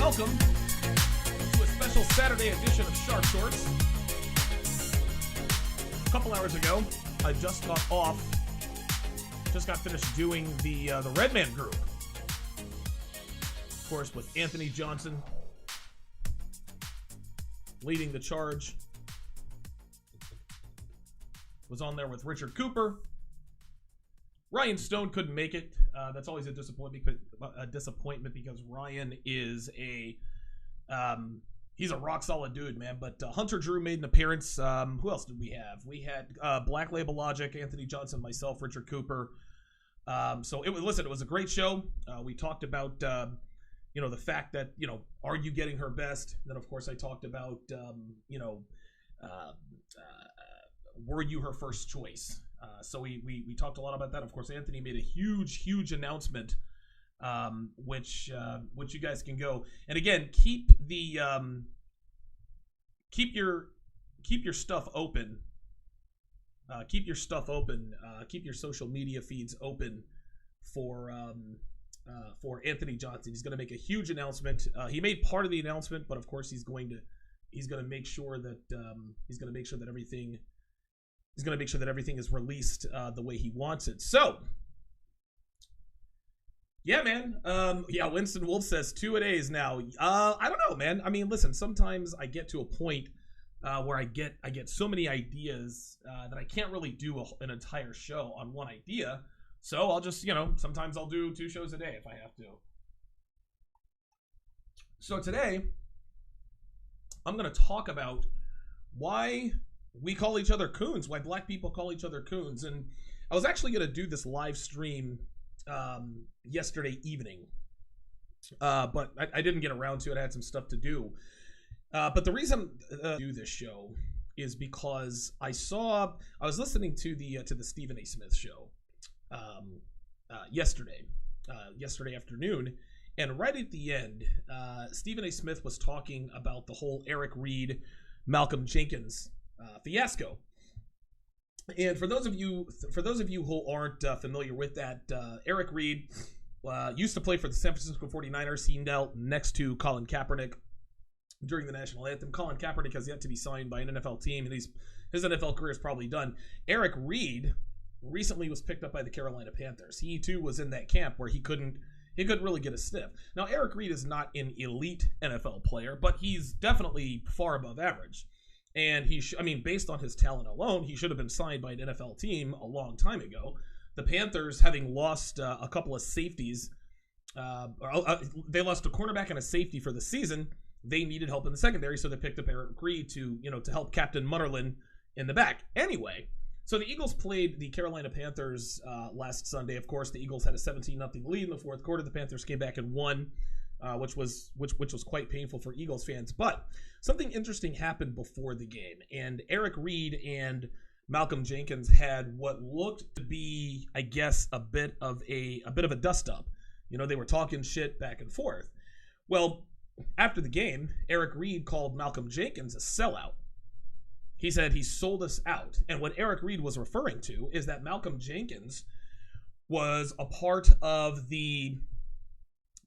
welcome to a special Saturday edition of Sharpe Shorts. A couple hours ago, I just got finished doing the Redman group. Of course, with Anthony Johnson leading the charge. Was on there with Richard Cooper. Ryan Stone couldn't make it. That's always a disappointment because Ryan is he's a rock solid dude, man. But Hunter Drew made an appearance. Who else did we have? We had Black Label Logic, Anthony Johnson, myself, Richard Cooper. So it was a great show. We talked about the fact that are you getting her best? And then of course I talked about were you her first choice? So we talked a lot about that. Of course, Anthony made a huge announcement, which you guys can go. And again, keep your stuff open. Keep your stuff open. Keep your social media feeds open for Anthony Johnson. He's going to make a huge announcement. He made part of the announcement, but of course he's going to make sure that everything is released the way he wants it. So, yeah, man. Winston Wolf says 2-a-days now. I don't know, man. I mean, listen, sometimes I get to a point where I get so many ideas that I can't really do an entire show on one idea. So I'll just, sometimes I'll do 2 shows a day if I have to. So today, I'm going to talk about why we call each other coons, why black people call each other coons. And I was actually going to do this live stream yesterday evening, but I didn't get around to it. I had some stuff to do. But the reason I do this show is because I was listening to the Stephen A. Smith show yesterday afternoon, and right at the end, Stephen A. Smith was talking about the whole Eric Reid, Malcolm Jenkins fiasco. And for those of you who aren't familiar with that, Eric Reid used to play for the San Francisco 49ers. He knelt next to Colin Kaepernick during the national anthem. Colin Kaepernick has yet to be signed by an NFL team, and his NFL career is probably done. Eric Reid recently was picked up by the Carolina Panthers. He too was in that camp where he couldn't really get a sniff. Now, Eric Reid is not an elite NFL player, but he's definitely far above average. And based on his talent alone, he should have been signed by an NFL team a long time ago. The Panthers, having lost a couple of safeties, they lost a cornerback and a safety for the season. They needed help in the secondary, so they picked up Eric Reid to help Captain Mutterlin in the back. Anyway, so the Eagles played the Carolina Panthers last Sunday. Of course, the Eagles had a 17-0 lead in the fourth quarter. The Panthers came back and won. Which was quite painful for Eagles fans. But something interesting happened before the game, and Eric Reid and Malcolm Jenkins had what looked to be, I guess, a bit of a dust up. They were talking shit back and forth. Well, after the game, Eric Reid called Malcolm Jenkins a sellout. He said he sold us out. And what Eric Reid was referring to is that Malcolm Jenkins was a part of the...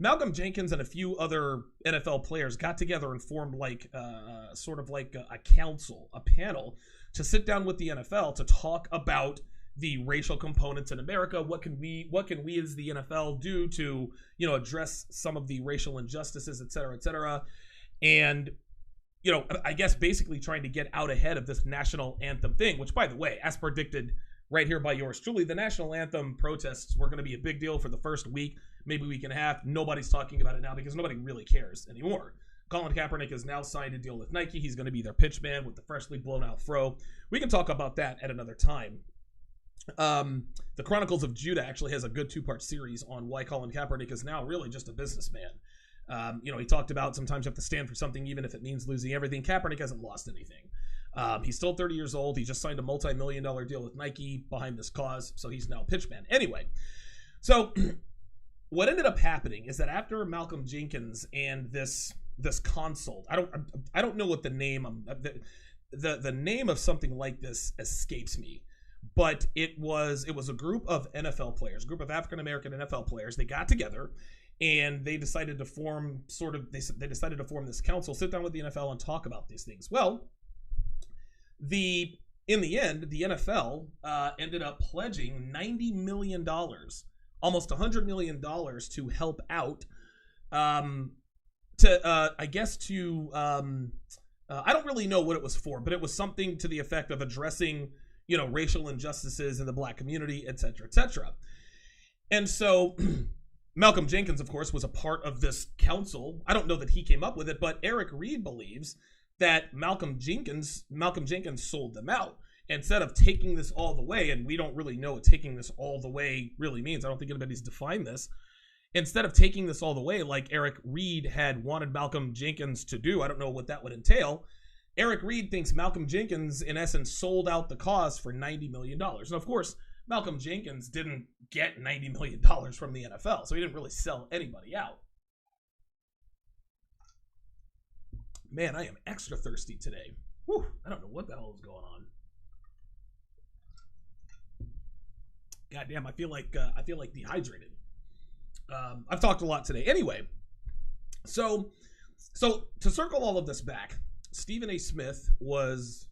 Malcolm Jenkins and a few other NFL players got together and formed sort of like a council, a panel, to sit down with the NFL to talk about the racial components in America. What can we as the NFL do to, address some of the racial injustices, et cetera, et cetera. And, I guess basically trying to get out ahead of this national anthem thing, which, by the way, as predicted right here by yours truly, the national anthem protests were going to be a big deal for the first week, maybe week and a half. Nobody's talking about it now because nobody really cares anymore. Colin Kaepernick has now signed a deal with Nike. He's going to be their pitch man with the freshly blown out fro. We can talk about that at another time. The Chronicles of Judah actually has a good 2-part series on why Colin Kaepernick is now really just a businessman. He talked about sometimes you have to stand for something even if it means losing everything. Kaepernick hasn't lost anything. He's still 30 years old. He just signed a multi-million-dollar deal with Nike behind this cause, so he's now pitchman. Anyway, so what ended up happening is that after Malcolm Jenkins and this consult, I don't know what the name the name of something like this escapes me, but it was a group of NFL players, a group of African American NFL players. They got together and they decided to form they decided to form this council, sit down with the NFL and talk about these things. Well, in the end, the NFL ended up pledging $90 million, almost $100 million to help out. I don't really know what it was for, but it was something to the effect of addressing, racial injustices in the black community, et cetera, et cetera. And so Malcolm Jenkins, of course, was a part of this council. I don't know that he came up with it, but Eric Reed believes that Malcolm Jenkins sold them out. Instead of taking this all the way, and we don't really know what taking this all the way really means. I don't think anybody's defined this. Instead of taking this all the way, like Eric Reed had wanted Malcolm Jenkins to do, I don't know what that would entail. Eric Reed thinks Malcolm Jenkins, in essence, sold out the cause for $90 million. And of course, Malcolm Jenkins didn't get $90 million from the NFL, so he didn't really sell anybody out. Man, I am extra thirsty today. Whew, I don't know what the hell is going on. God damn, I feel like dehydrated. I've talked a lot today. Anyway, so to circle all of this back, Stephen A. Smith was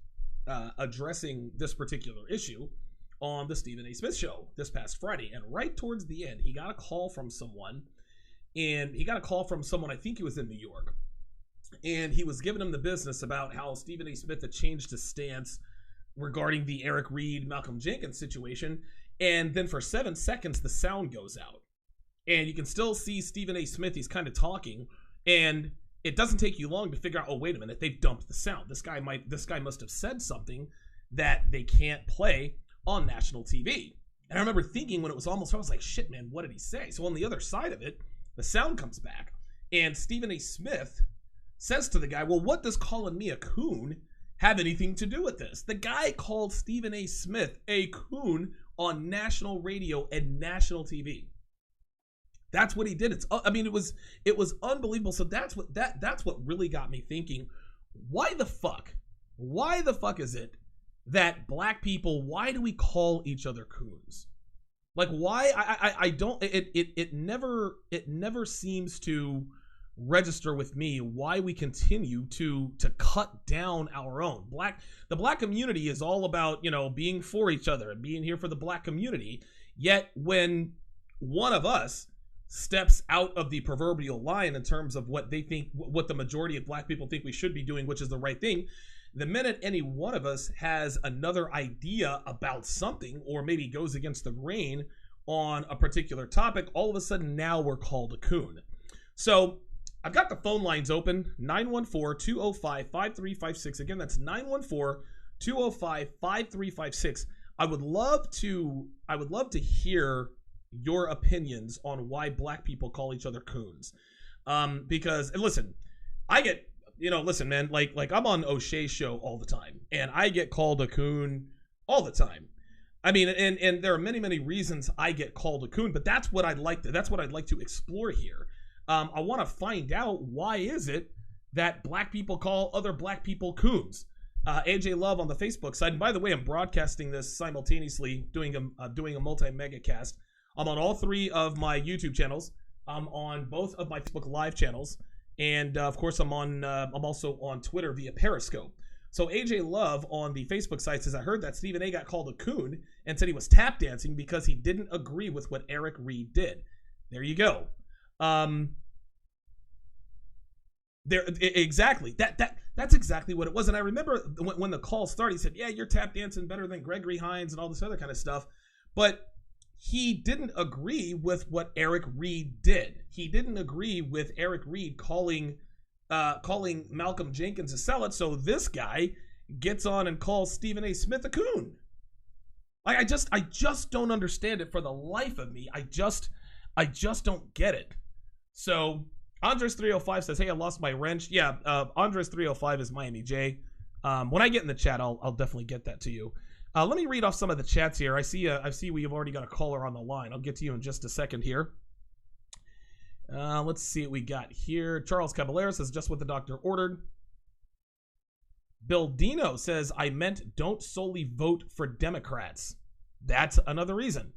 addressing this particular issue on the Stephen A. Smith Show this past Friday, and right towards the end, he got a call from someone, I think he was in New York, and he was giving him the business about how Stephen A. Smith had changed his stance regarding the Eric Reed, Malcolm Jenkins situation, and then for 7 seconds, the sound goes out. And you can still see Stephen A. Smith, he's kind of talking, and it doesn't take you long to figure out, oh, wait a minute, they've dumped the sound. This guy must have said something that they can't play on national TV. And I remember thinking when it was almost, I was like, shit, man, what did he say? So on the other side of it, the sound comes back, and Stephen A. Smith says to the guy, well, what does calling me a coon have anything to do with this? The guy called Stephen A. Smith a coon on national radio and national TV. That's what he did. It was unbelievable. So that's what really got me thinking, why the fuck is it that black people, why do we call each other coons? Like, why? I don't, it never seems to register with me why we continue to cut down our own. The black community is all about, being for each other and being here for the black community. Yet when one of us steps out of the proverbial line in terms of what they think, what the majority of black people think we should be doing, which is the right thing, the minute any one of us has another idea about something, or maybe goes against the grain on a particular topic, all of a sudden now we're called a coon. So I've got the phone lines open, 914-205-5356. Again, that's 914-205-5356. I would love to hear your opinions on why black people call each other coons. Because, and listen, I get, listen, man, like I'm on O'Shea's show all the time, and I get called a coon all the time. I mean, and there are many, many reasons I get called a coon, but that's what I'd like to explore here. I want to find out, why is it that black people call other black people coons? AJ Love on the Facebook side, and by the way, I'm broadcasting this simultaneously, doing a multi-mega cast. I'm on all 3 of my YouTube channels. I'm on both of my Facebook Live channels, and of course, I'm also on Twitter via Periscope. So AJ Love on the Facebook site says, I heard that Stephen A got called a coon and said he was tap dancing because he didn't agree with what Eric Reed did. There you go. Exactly. That's exactly what it was. And I remember when the call started, he said, yeah, you're tap dancing better than Gregory Hines and all this other kind of stuff. But he didn't agree with what Eric Reed did. He didn't agree with Eric Reed calling Malcolm Jenkins a sellout. So this guy gets on and calls Stephen A. Smith a coon. I just don't understand it for the life of me. I just don't get it. So Andres305 says, hey, I lost my wrench. Yeah, Andres305 is Miami J. When I get in the chat, I'll definitely get that to you. Let me read off some of the chats here. I see we've already got a caller on the line. I'll get to you in just a second here. Let's see what we got here. Charles Caballero says, just what the doctor ordered. Bill Dino says, I meant don't solely vote for Democrats. That's another reason.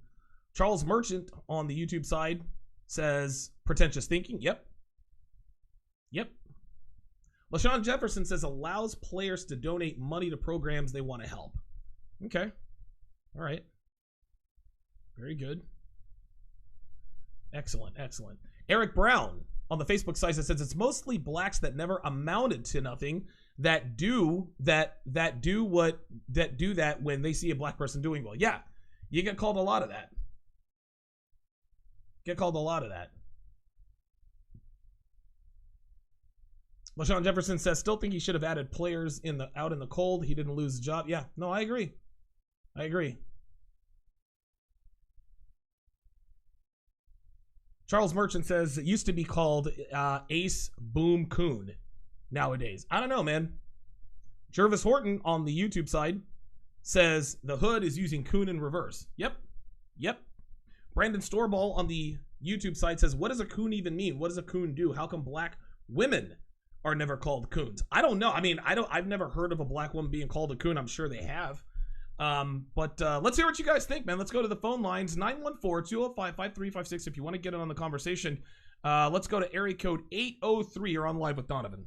Charles Merchant on the YouTube side says, Pretentious thinking. Yep. LaShawn Jefferson says allows players to donate money to programs they want to help. Okay. All right. Very good. Excellent. Eric Brown on the Facebook site says it's mostly blacks that never amounted to nothing that do that when they see a black person doing well. Yeah, you get called a lot of that. LaShawn Jefferson says still think he should have added players out in the cold. He didn't lose his job. Yeah, no, I agree. Charles Merchant says it used to be called Ace Boom Coon. Nowadays, I don't know, man. Jervis Horton on the YouTube side says the hood is using coon in reverse. Yep. Brandon Storball on the YouTube side says, what does a coon even mean? What does a coon do? How come black women are never called coons? I don't know. I mean, I've never heard of a black woman being called a coon. I'm sure they have. But let's hear what you guys think, man. Let's go to the phone lines, 914-205-5356 if you want to get in on the conversation. Let's go to area code 803. You're on live with Donovan.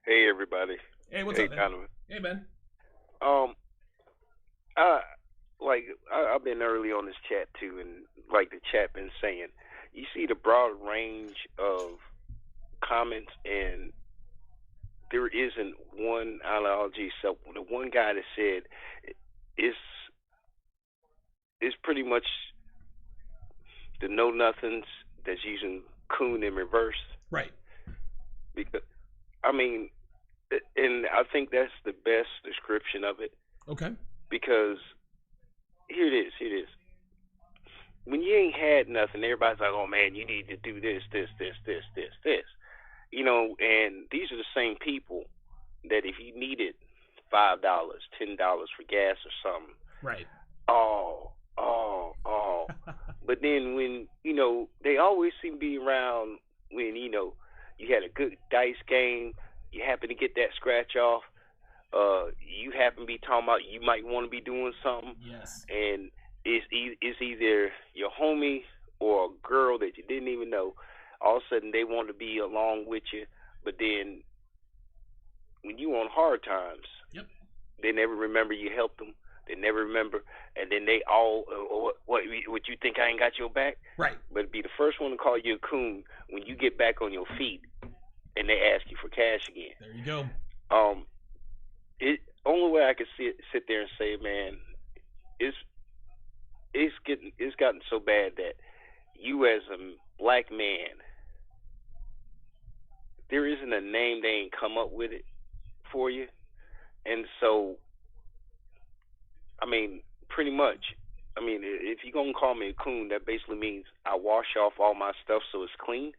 Hey, everybody. Hey, what's up, man? Donovan. Hey, man. I've been early on this chat, too, and like the chat been saying, you see the broad range of comments, and there isn't one ideology. So the one guy that said it's pretty much the know-nothings that's using coon in reverse. Right. Because, I mean, and I think that's the best description of it. Okay. Because here it is. When you ain't had nothing, everybody's like, oh, man, you need to do this. You know, and these are the same people that if you needed $5, $10 for gas or something. Right. Oh. But then when, you know, they always seem to be around when, you know, you had a good dice game, you happen to get that scratch off, you happen to be talking about you might want to be doing something. Yes. And it's either your homie or a girl that you didn't even know. All of a sudden they want to be along with you, but then when you on hard times, yep, they never remember you helped them. They never remember, and then they all, what you think I ain't got your back? Right. But be the first one to call you a coon when you get back on your feet, and they ask you for cash again. There you go. Only way I could sit there and say, man, it's gotten so bad that you as a black man, there isn't a name they ain't come up with it for you. And so, I mean, pretty much, I mean, if you're going to call me a coon, that basically means I wash off all my stuff so it's clean.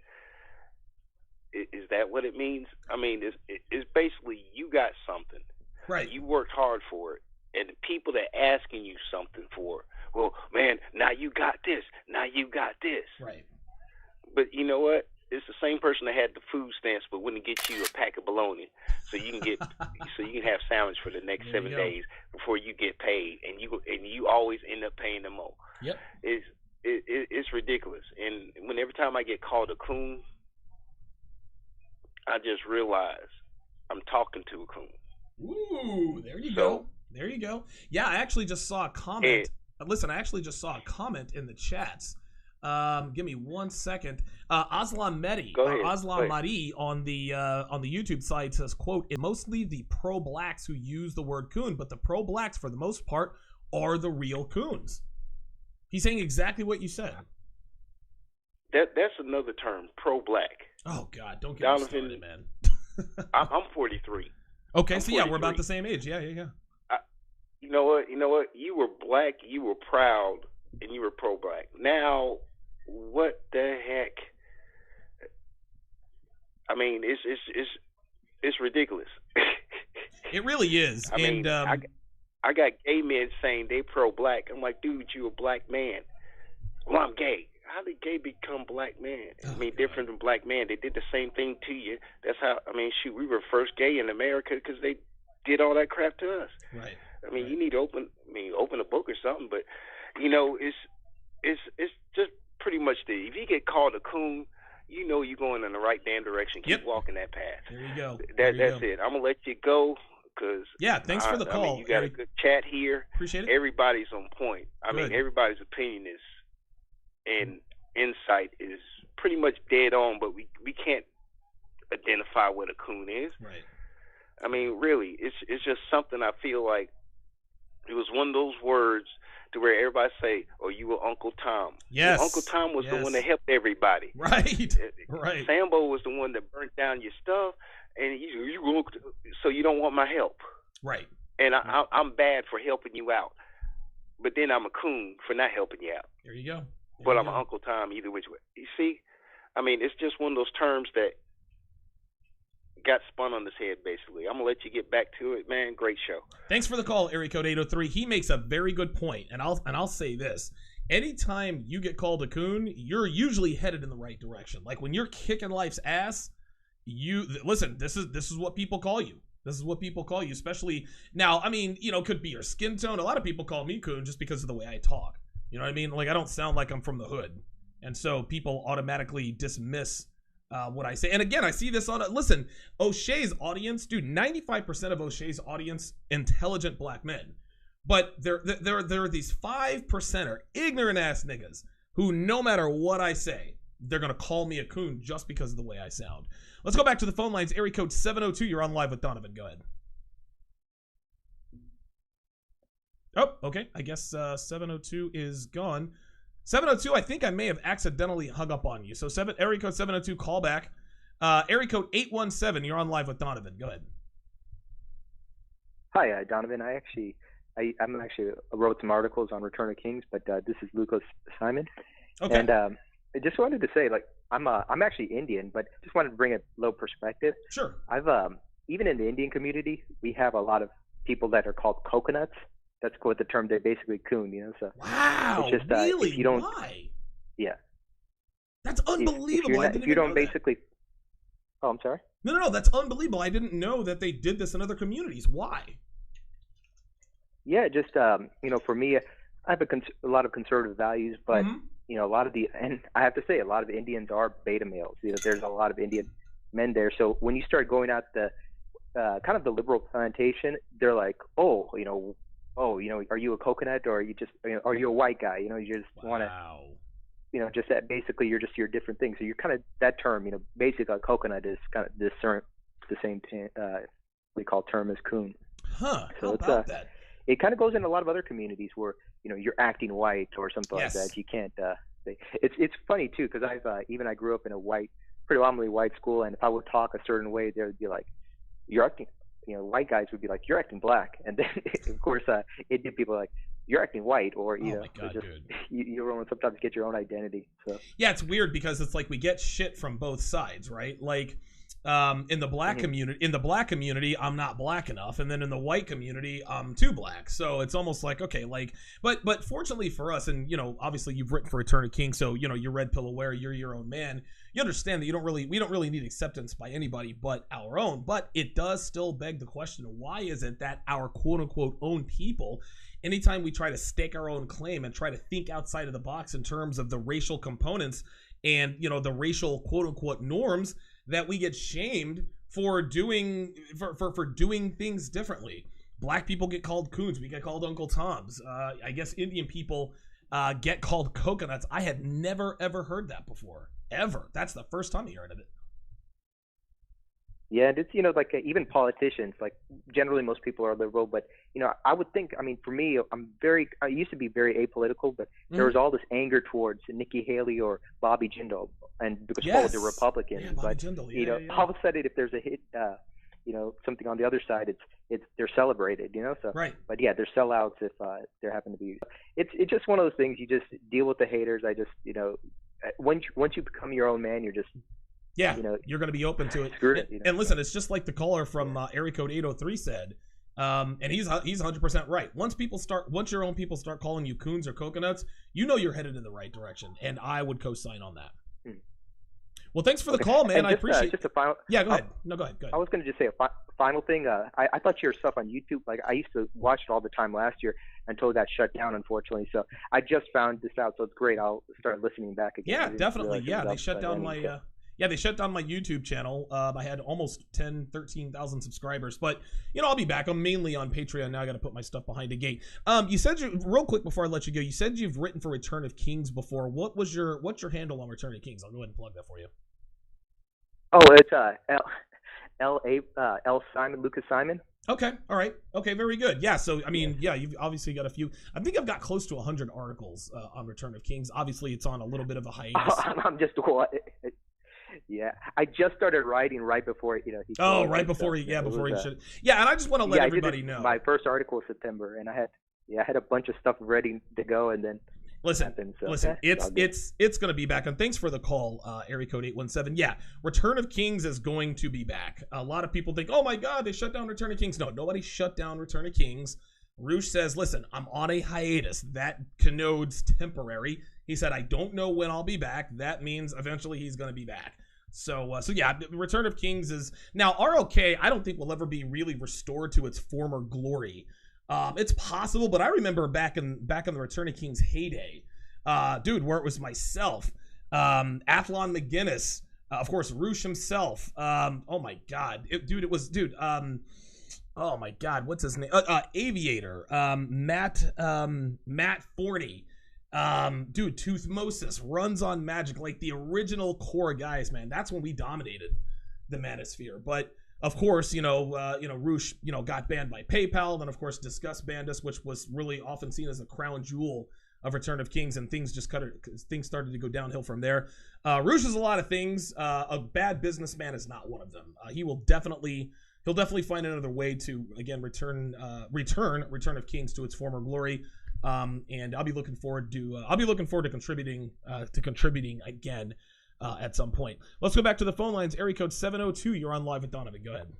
Is that what it means? I mean, it's basically you got something. Right. You worked hard for it. And the people that asking you something for, well, man, now you got this. Now you got this. Right. But you know what? It's the same person that had the food stamps but wouldn't get you a pack of bologna so you can have sandwich for the next 7 days before you get paid, and you always end up paying them more. Yep. It's ridiculous. And every time I get called a coon, I just realize I'm talking to a coon. Ooh, there you go. There you go. Yeah, I actually just saw a comment. Listen, I actually just saw a comment in the chats. Give me 1 second. Aslan Mehdi, Aslan Mari on the YouTube side says, quote, "It's mostly the pro-blacks who use the word coon, but the pro-blacks, for the most part, are the real coons." He's saying exactly what you said. That's another term, pro-black. Oh, God, don't get me started, man. I'm 43. Okay, I'm so 43. Yeah, we're about the same age. Yeah. You know what? You were black, you were proud, and you were pro-black. Now, what the heck? I mean, it's ridiculous. It really is. I mean, I got gay men saying they pro-black. I'm like, dude, you a black man. Well, I'm gay. How did gay become black man? I mean, different than black man. They did the same thing to you. That's how. I mean, shoot, we were first gay in America because they did all that crap to us. Right. I mean, you need to open a book or something. But you know, it's just pretty much if you get called a coon, you know you're going in the right damn direction. Keep walking that path. There you go. That's it. I'm gonna let you go because thanks for the call. I mean, you got a good chat here. Appreciate it. Everybody's on point. I mean, everybody's opinion is and insight is pretty much dead on, but we can't identify what a coon is. Right. I mean, really, it's just something I feel like it was one of those words to where everybody say, "Oh, you were Uncle Tom." Yes. Well, Uncle Tom was the one that helped everybody. Right. Right. Sambo was the one that burnt down your stuff, and so you don't want my help. Right. And I'm bad for helping you out, but then I'm a coon for not helping you out. There you go. But I'm Uncle Tom either which way. You see, I mean, it's just one of those terms that got spun on his head, basically. I'm going to let you get back to it, man. Great show. Thanks for the call, area code 803. He makes a very good point, and I'll say this. Anytime you get called a coon, you're usually headed in the right direction. Like when you're kicking life's ass, listen, this is what people call you. This is what people call you, especially now. I mean, could be your skin tone. A lot of people call me coon just because of the way I talk. You know what I mean? Like I don't sound like I'm from the hood. And so people automatically dismiss what I say. And again, I see this listen, O'Shea's audience, dude, 95% of O'Shea's audience, intelligent black men. But there are these 5% ignorant ass niggas who, no matter what I say, they're going to call me a coon just because of the way I sound. Let's go back to the phone lines. Area code 702, you're on live with Donovan. Go ahead. Oh, okay. I guess 702 is gone. 702, I think I may have accidentally hung up on you. So area code 702, call back. Area code 817, you're on live with Donovan. Go ahead. Hi, Donovan. I wrote some articles on Return of Kings, but this is Lucas Simon. Okay. And I just wanted to say, like, I'm actually Indian, but just wanted to bring a little perspective. Sure. I've even in the Indian community, we have a lot of people that are called coconuts. That's what the term, they basically coon, So wow, it's just, really? If you don't, why? Yeah. That's unbelievable. If you don't basically, oh, I'm sorry? No, that's unbelievable. I didn't know that they did this in other communities. Why? Yeah, just, for me, I have a lot of conservative values, but, a lot of and I have to say, a lot of Indians are beta males. There's a lot of Indian men there. So when you start going out the kind of the liberal plantation, they're like, are you a coconut, or are you just, are you a white guy? You just want to, just that basically you're different things. So you're kind of that term, basically a coconut is kind of the same we call term as coon. Huh? So how about that? It kind of goes in a lot of other communities where you're acting white or something like that. You can't. It's funny too, because I grew up in a predominantly white school, and if I would talk a certain way, they would be like, "You're acting." White guys would be like, "You're acting black," and then of course Indian people are like, "You're acting white," or my God, dude. You sometimes get your own identity. So yeah, it's weird because it's like we get shit from both sides, right? Like in the black community, I'm not black enough, and then in the white community, I'm too black. So it's almost like, okay, like, but fortunately for us, and obviously you've written for Return of King, so you're red pill aware, you're your own man. You understand that we don't really need acceptance by anybody but our own. But it does still beg the question: why is it that our quote unquote own people, anytime we try to stake our own claim and try to think outside of the box in terms of the racial components and the racial quote unquote norms, that we get shamed for doing things differently? Black people get called coons. We get called Uncle Toms. I guess Indian people get called coconuts. I had never ever heard that before. Ever. That's the first time I heard of it. Yeah, and it's like even politicians, like generally most people are liberal, but I would think, for me, I used to be very apolitical, but there was all this anger towards Nikki Haley or Bobby Jindal, and because both are Republicans. Yeah, Bobby Jindal. All of a sudden, if there's a hit, something on the other side, they're celebrated, So right. But yeah, they're sellouts if there happen to be. It's just one of those things. You just deal with the haters. I just once you become your own man, you're just. Yeah, you're going to be open to it. And listen, it's just like the caller from area code 803 said, and he's 100% right. Once your own people start calling you coons or coconuts, you're headed in the right direction, and I would co-sign on that. Well, thanks for the call, man. I appreciate it. Just a final. Yeah, go ahead. No, go ahead. I was going to just say a final thing. I thought your stuff on YouTube, like I used to watch it all the time last year until that shut down, unfortunately. So I just found this out, so it's great. I'll start listening back again. Yeah, definitely. Yeah, they shut down my. Yeah, they shut down my YouTube channel. I had almost 13,000 subscribers, but I'll be back. I'm mainly on Patreon now. I got to put my stuff behind a gate. You said real quick before I let you go. You said you've written for Return of Kings before. What's your handle on Return of Kings? I'll go ahead and plug that for you. Oh, it's L Simon, Lucas Simon. Okay, all right. Okay, very good. Yeah, so I mean, yeah, you've obviously got a few. I think I've got close to 100 articles on Return of Kings. Obviously, it's on a little bit of a hiatus. I'm just yeah, I just started writing right before he. Oh, right before he should. Yeah, and I just want to let everybody know. My first article was September, and I had a bunch of stuff ready to go, and then. Listen, it's going to be back. And thanks for the call, area code 817. Yeah, Return of Kings is going to be back. A lot of people think, oh my God, they shut down Return of Kings. No, nobody shut down Return of Kings. Roosh says, listen, I'm on a hiatus. That connotes temporary. He said, I don't know when I'll be back. That means eventually he's going to be back. So yeah, Return of Kings is now ROK. I don't think will ever be really restored to its former glory. It's possible, but I remember back in the Return of Kings heyday, dude, where it was myself, Athlon McGuinness, of course, Roosh himself. Oh my God, oh my God, what's his name? Aviator, Matt Forney, dude, Toothmosis, Runs on Magic, like the original core guys, man. That's when we dominated the Manosphere, but. Of course, Roosh, got banned by PayPal. Then, of course, Disgust banned us, which was really often seen as the crown jewel of Return of Kings, and things started to go downhill from there. Roosh is a lot of things. A bad businessman is not one of them. He'll definitely find another way to again return Return of Kings to its former glory. And I'll be looking forward to contributing again. At some point. Let's go back to the phone lines. Area code 702. You're on live with Donovan. Go ahead.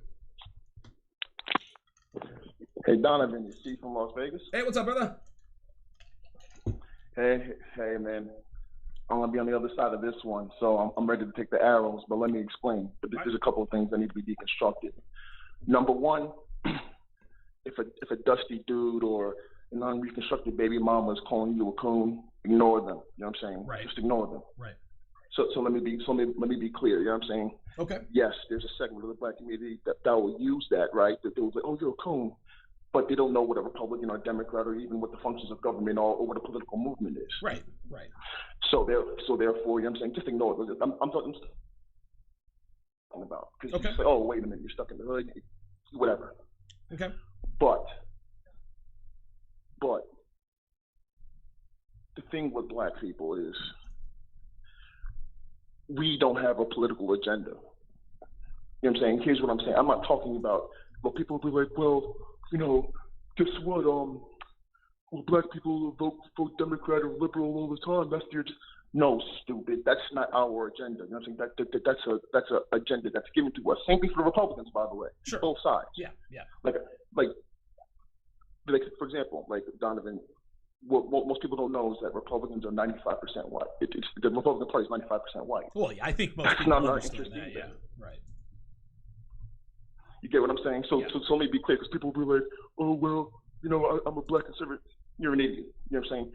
Hey, Donovan, you see from Las Vegas? Hey, what's up, brother? Hey, man. I'm going to be on the other side of this one, so I'm ready to take the arrows, but let me explain. There's a couple of things that need to be deconstructed. Number one, if a dusty dude or an unreconstructed baby mama is calling you a coon, ignore them. You know what I'm saying? Right. Just ignore them. Right. So let me be clear. You know what I'm saying? Okay. Yes, there's a segment of the black community that will use that, right? That they'll say, "Oh, you're a coon," but they don't know what a Republican or a Democrat or even what the functions of government or what a political movement is. Right. So therefore, you know what I'm saying? Just ignore it. I'm talking about because you say, "Oh, wait a minute, you're stuck in the hood," whatever. Okay. But the thing with black people is. We don't have a political agenda. You know what I'm saying? Here's what I'm saying. I'm not talking about, well, people will be like, well, guess what? Well, black people vote Democrat or liberal all the time. That's their. No, stupid. That's not our agenda. You know what I'm saying? That's a agenda that's given to us. Same thing for the Republicans, by the way. Sure. Both sides. Yeah. Like, for example, like Donovan. What most people don't know is that Republicans are 95% white. The Republican Party is 95% white. Well, yeah, I think most people understand that. Yeah, right. You get what I'm saying? So let me be clear, because people will be like, "Oh well, I'm a black conservative." You're an idiot. You know what I'm saying?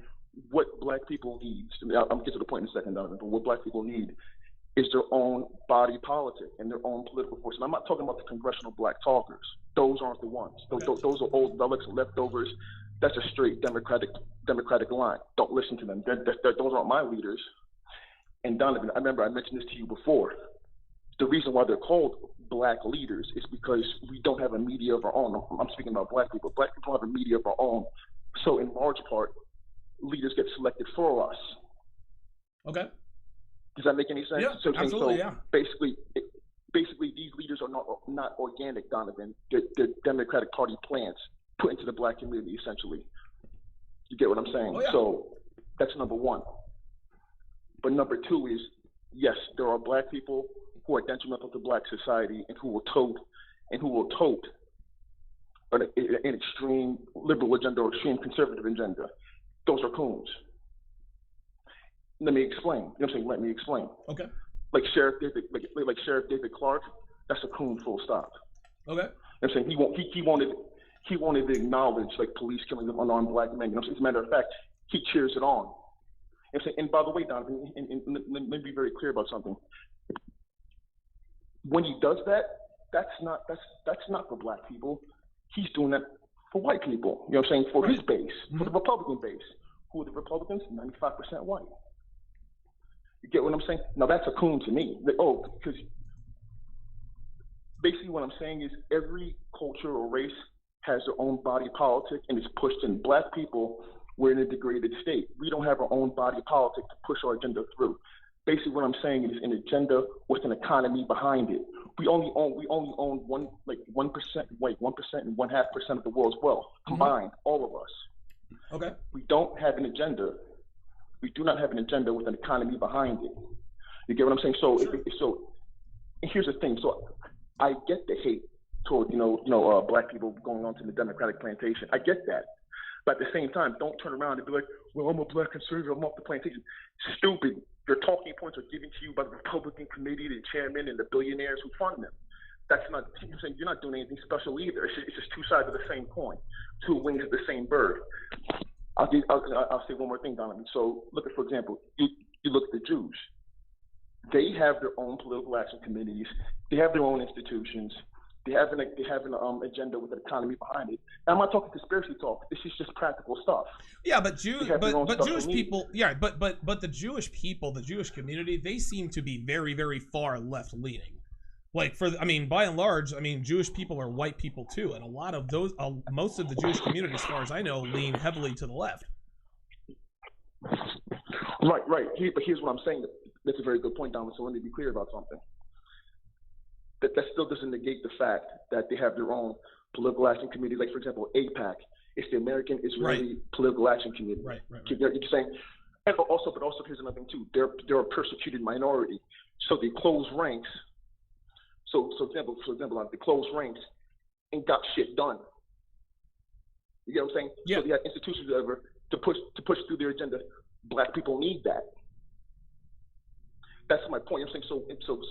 What black people need. I'll get to the point in a second, Donovan. But what black people need is their own body politic and their own political force. And I'm not talking about the congressional black talkers. Those aren't the ones. Those are old relics and leftovers. That's a straight democratic line. Don't listen to them. Those aren't my leaders. And Donovan, I remember I mentioned this to you before. The reason why they're called black leaders is because we don't have a media of our own. I'm speaking about black people. Black people have a media of our own. So in large part, leaders get selected for us. Okay. Does that make any sense? Yeah, absolutely, yeah. Basically, these leaders are not organic, Donovan. They're Democratic Party plants put into the black community, essentially. You get what I'm saying? Oh, yeah. So that's number one. But number two is, yes, there are black people who are detrimental to black society and who will tote an extreme liberal agenda or extreme conservative agenda. Those are coons. Let me explain. You know what I'm saying? Let me explain. Okay. like Sheriff David, like Sheriff David Clark, that's a coon, full stop. Okay. I'm saying he wanted to acknowledge like police killing of unarmed black men. You know, as a matter of fact, he cheers it on. And by the way, Donovan, and let me be very clear about something. When he does that, that's not for black people. He's doing that for white people. You know what I'm saying? For his base, for the Republican base. Who are the Republicans? 95% white. You get what I'm saying? Now that's a coon to me. Because basically what I'm saying is every culture or race has their own body politic and it's pushed in. Black people, we're in a degraded state. We don't have our own body politic to push our agenda through. Basically what I'm saying is an agenda with an economy behind it. We only own 1% and 0.5% of the world's wealth combined, all of us. Okay. We don't have an agenda. We do not have an agenda with an economy behind it. You get what I'm saying? So, Sure. Here's the thing. So, I get the hate toward black people going on to the Democratic plantation. I get that, but at the same time, don't turn around and be like, "Well, I'm a black conservative. I'm off the plantation." Stupid. Your talking points are given to you by the Republican committee, the chairman, and the billionaires who fund them. That's not. I'm saying you're not doing anything special either. It's just two sides of the same coin, two wings of the same bird. I'll say one more thing, Donovan. So look at, for example, you look at the Jews. They have their own political action committees. They have their own institutions. They have an agenda with an economy behind it. And I'm not talking conspiracy talk. This is just practical stuff. Yeah, but Jewish people. Yeah, but the Jewish people, the Jewish community, they seem to be very, very far left leaning. Like by and large, Jewish people are white people too, and a lot of those, most of the Jewish community, as far as I know, lean heavily to the left. Right. But here's what I'm saying. That's a very good point, Donovan. So let me be clear about something. That still doesn't negate the fact that they have their own political action committee. Like, for example, AIPAC. It's the American Israeli Political Action Committee. Right. You're saying, but also here's another thing too. They're a persecuted minority, so they close ranks. So for example, they closed ranks and got shit done. You get what I'm saying? Yeah. So they have institutions to push through their agenda. Black people need that. That's my point. I'm saying so let's go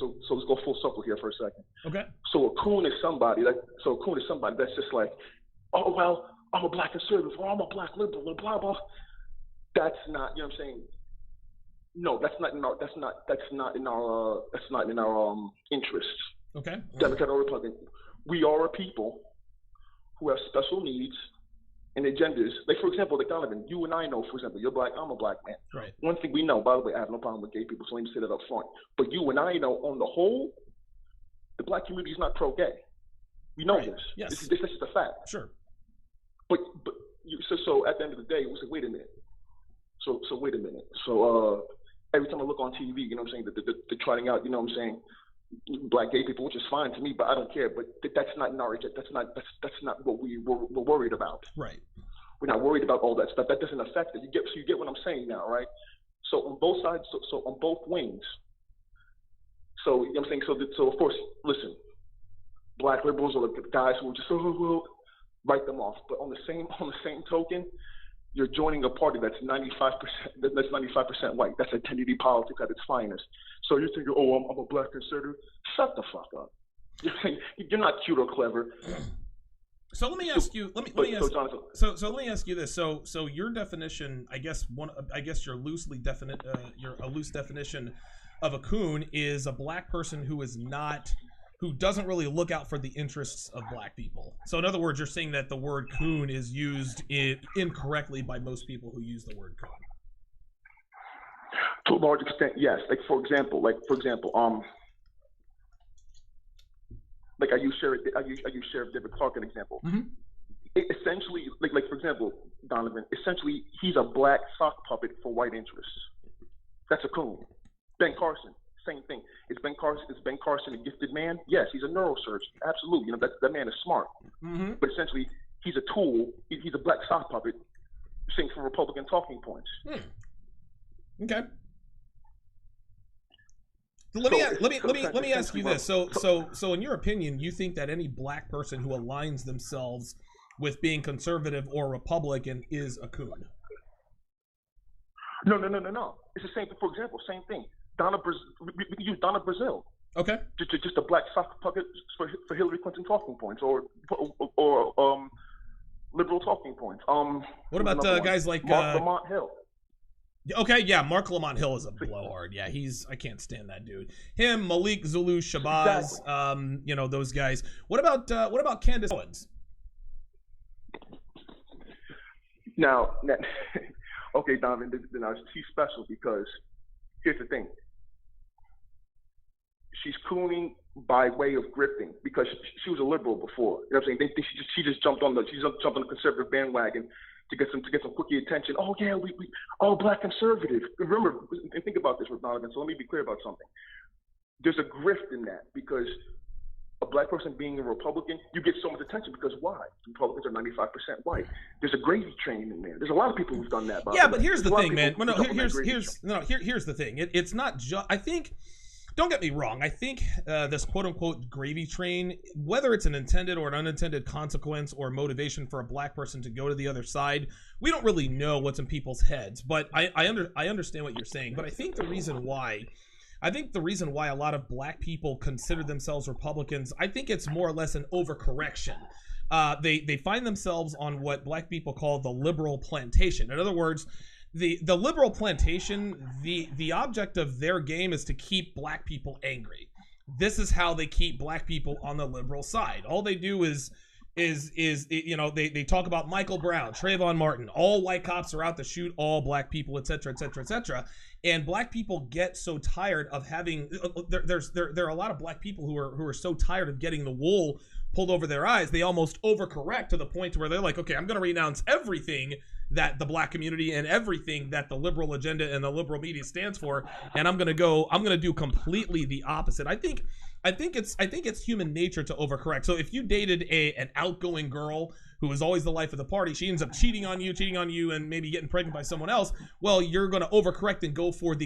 full circle here for a second. Okay. So a coon is somebody that's just like, oh well, I'm a black conservative or I'm a black liberal or blah blah. That's not, you know what I'm saying? No, that's not in our interests. Okay. Democrat or Republican. We are a people who have special needs and agendas. Like, for example, like Donovan, you and I know, for example, you're black, I'm a black man. Right. One thing we know, by the way, I have no problem with gay people, so let me say that up front. But you and I know, on the whole, the black community is not pro-gay. We know this. Yes. This is a fact. Sure. But so at the end of the day, we say, wait a minute. So wait a minute. So every time I look on TV, you know what I'm saying, they're trotting out, you know what I'm saying, black gay people, which is fine to me, but I don't care. But that's not in our agenda. That's not what we're worried about. Right. We're not worried about all that stuff. That doesn't affect it. You get what I'm saying now, right? So on both sides, so on both wings. So you know what I'm saying. So of course, listen, black liberals are the guys who are just write them off. But on the same token, you're joining a party that's 95% white. That's identity politics at its finest. So you're thinking, oh, I'm a black conservative. Shut the fuck up. You're not cute or clever. So let me ask you. Let me ask you this. So your definition, I guess your loose definition of a coon is a black person who doesn't really look out for the interests of black people. So in other words, you're saying that the word coon is used incorrectly by most people who use the word coon. To a large extent, yes. Like for example, I use Sheriff David Clark as an example. Mm-hmm. Essentially, like for example, Donovan. Essentially, he's a black sock puppet for white interests. That's a coon. Ben Carson, same thing. Is Ben Carson a gifted man? Yes, he's a neurosurgeon. Absolutely. You know, that man is smart. Mm-hmm. But essentially, he's a tool. He's a black sock puppet, saying for Republican talking points. Okay. Let me ask you this. So in your opinion, you think that any black person who aligns themselves with being conservative or Republican is a coon? No. It's the same. For example, same thing. we can use Donna Brazile. Okay. Just a black sock puppet for Hillary Clinton talking points, or liberal talking points. What about guys like Mark Lamont Hill? Okay, yeah, Mark Lamont Hill is a blowhard. Yeah, I can't stand that dude. Him, Malik Zulu, Shabazz, Exactly. Those guys. What about Candace Owens? Now, okay, Donovan, she's special because here's the thing. She's cooning by way of grifting because she was a liberal before. You know what I'm saying? She just jumped on the conservative bandwagon to get some quickie attention. Oh yeah, we all black conservative. Remember, and think about this, Donovan. So let me be clear about something. There's a grift in that because a black person being a Republican, you get so much attention because why? Republicans are 95% white. There's a gravy train in there. There's a lot of people who've done that. Yeah, but here's the thing, man. Well, no, here's the thing. It's not just. I think. Don't get me wrong. I think this quote-unquote gravy train, whether it's an intended or an unintended consequence or motivation for a black person to go to the other side, we don't really know what's in people's heads. But I understand what you're saying. But I think the reason why a lot of black people consider themselves Republicans, I think it's more or less an overcorrection. They find themselves on what black people call the liberal plantation. In other words, the liberal plantation, the object of their game is to keep black people angry. This is how they keep black people on the liberal side. All they do is they talk about Michael Brown, Trayvon Martin, all white cops are out to shoot all black people, etc., etc., etc. And black people get so tired of having there are a lot of black people who are so tired of getting the wool pulled over their eyes, they almost overcorrect to the point where they're like, okay, I'm going to renounce everything that the black community and everything that the liberal agenda and the liberal media stands for, and I'm going to do completely the opposite. I think it's human nature to overcorrect. So if you dated an outgoing girl who is always the life of the party, she ends up cheating on you and maybe getting pregnant by someone else, well, you're going to overcorrect and go for the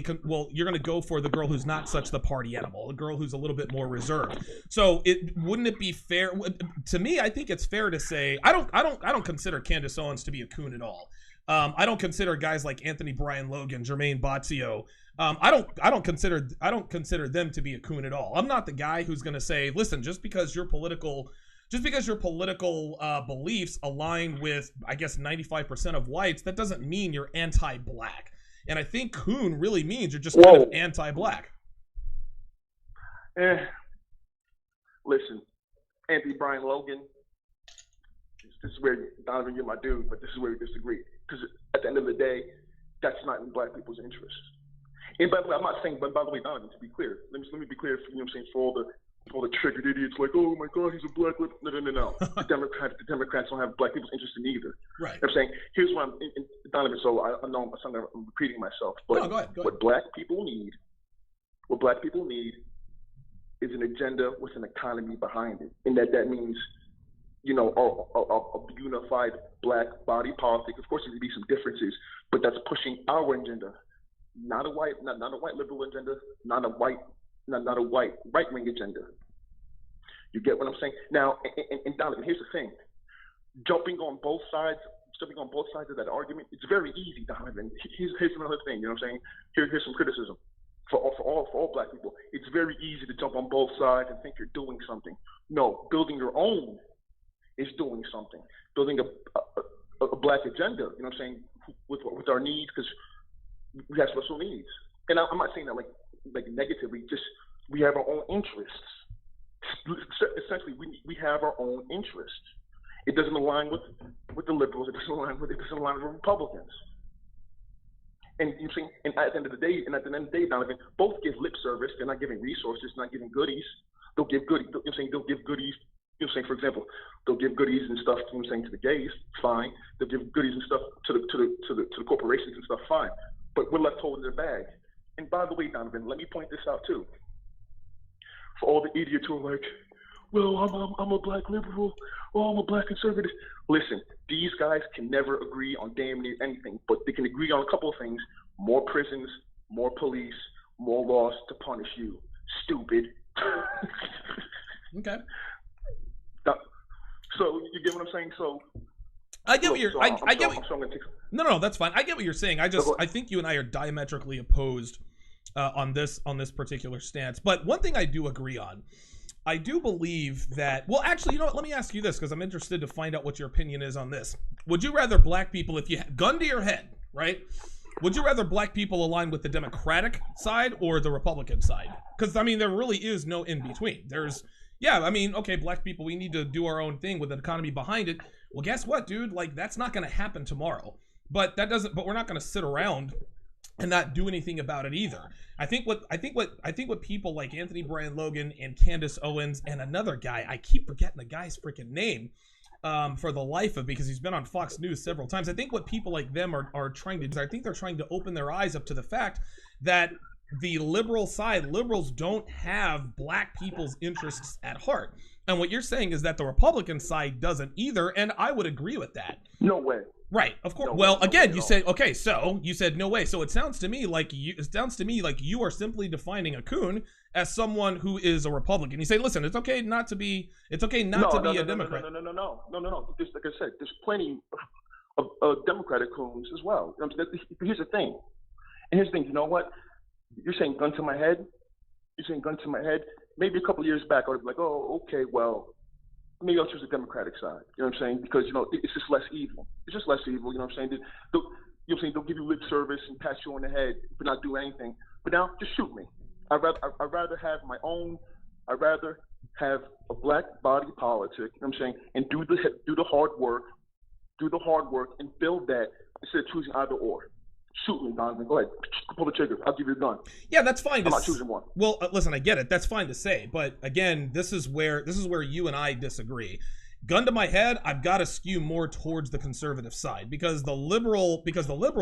girl who's not such the party animal, a girl who's a little bit more reserved. So wouldn't it be fair to me? I think it's fair to say I don't consider Candace Owens to be a coon at all. I don't consider guys like Anthony Bryan Logan, Jermaine Bozzio. I don't consider them to be a coon at all. I'm not the guy who's going to say, listen, just because your political beliefs align with, I guess, 95% of whites, that doesn't mean you're anti-black. And I think coon really means you're just kind of anti-black. Listen, Anthony Bryan Logan, this is where, Donovan, you're my dude, but this is where we disagree. Because at the end of the day, that's not in black people's interest. And by the way, I'm not saying, but by the way, Donovan, to be clear, let me be clear, you know what I'm saying, for all the triggered idiots like, oh my God, he's a black lib. No. The Democrats don't have black people's interest in either. Right. You know what I'm saying? Here's what Donovan, so I know I'm repeating myself, but no, go ahead. What black people need is an agenda with an economy behind it. And that means, you know, a unified black body politic. Of course, there will be some differences, but that's pushing our agenda, not a white liberal agenda, not a white right-wing agenda. You get what I'm saying? Now, and Donovan, here's the thing: jumping on both sides of that argument, it's very easy, Donovan. Here's another thing. You know what I'm saying? Here's some criticism for all black people. It's very easy to jump on both sides and think you're doing something. No, building your own is doing something. Building a black agenda. You know what I'm saying? With our needs, because we have special needs. And I'm not saying that like negatively. Just we have our own interests. Essentially, we have our own interests. It doesn't align with the liberals. It doesn't align with Republicans. And you see, and at the end of the day, Donovan, both give lip service. They're not giving resources, not giving goodies. They'll give goodies. They'll give goodies. You know, saying, for example, they'll give goodies and stuff. You know, saying to the gays, fine. They'll give goodies and stuff to the corporations and stuff, fine. But we're left holding their bag. And by the way, Donovan, let me point this out too. For all the idiots who are like, well, I'm a black liberal, or I'm a black conservative. Listen, these guys can never agree on damn near anything, but they can agree on a couple of things: more prisons, more police, more laws to punish you. Stupid. Okay. So you get what I'm saying? So I get what you're. No, that's fine. I get what you're saying. I think you and I are diametrically opposed on this particular stance. But one thing I do agree on, I do believe that. Well, actually, you know what? Let me ask you this because I'm interested to find out what your opinion is on this. Would you rather black people, if you had gun to your head, right? Would you rather black people align with the Democratic side or the Republican side? Because I mean, there really is no in between. There's, yeah, I mean, okay, black people, we need to do our own thing with an economy behind it. Well, guess what, dude? Like, that's not going to happen tomorrow. But that doesn't. But we're not going to sit around and not do anything about it either. I think what people like Anthony Brian Logan and Candace Owens and another guy, I keep forgetting the guy's freaking name for the life of, because he's been on Fox News several times. I think what people like them are trying to do, I think they're trying to open their eyes up to the fact that the liberal side, liberals don't have black people's interests at heart. And what you're saying is that the Republican side doesn't either, and I would agree with that. No way. Right, of course. No well, way, again, no you said, okay, so you said no way. So it sounds to me like you are simply defining a coon as someone who is a Republican. You say, listen, it's okay not to be a Democrat. No. Just like I said, there's plenty of Democratic coons as well. Here's the thing, you know what? You're saying gun to my head. Maybe a couple of years back, I would be like, oh, okay, well, maybe I'll choose the Democratic side. You know what I'm saying? Because, you know, it's just less evil. You know what I'm saying? They'll give you lip service and pat you on the head but not do anything. But now, just shoot me. I'd rather have my own. I'd rather have a black body politic. You know what I'm saying? And do the hard work. And build that instead of choosing either or. Shoot me, Donovan. Go ahead. Pull the trigger. I'll give you the gun. Yeah, that's fine. I'm not choosing one. Well, listen, I get it. That's fine to say, but again, this is where you and I disagree. Gun to my head, I've got to skew more towards the conservative side because the liberal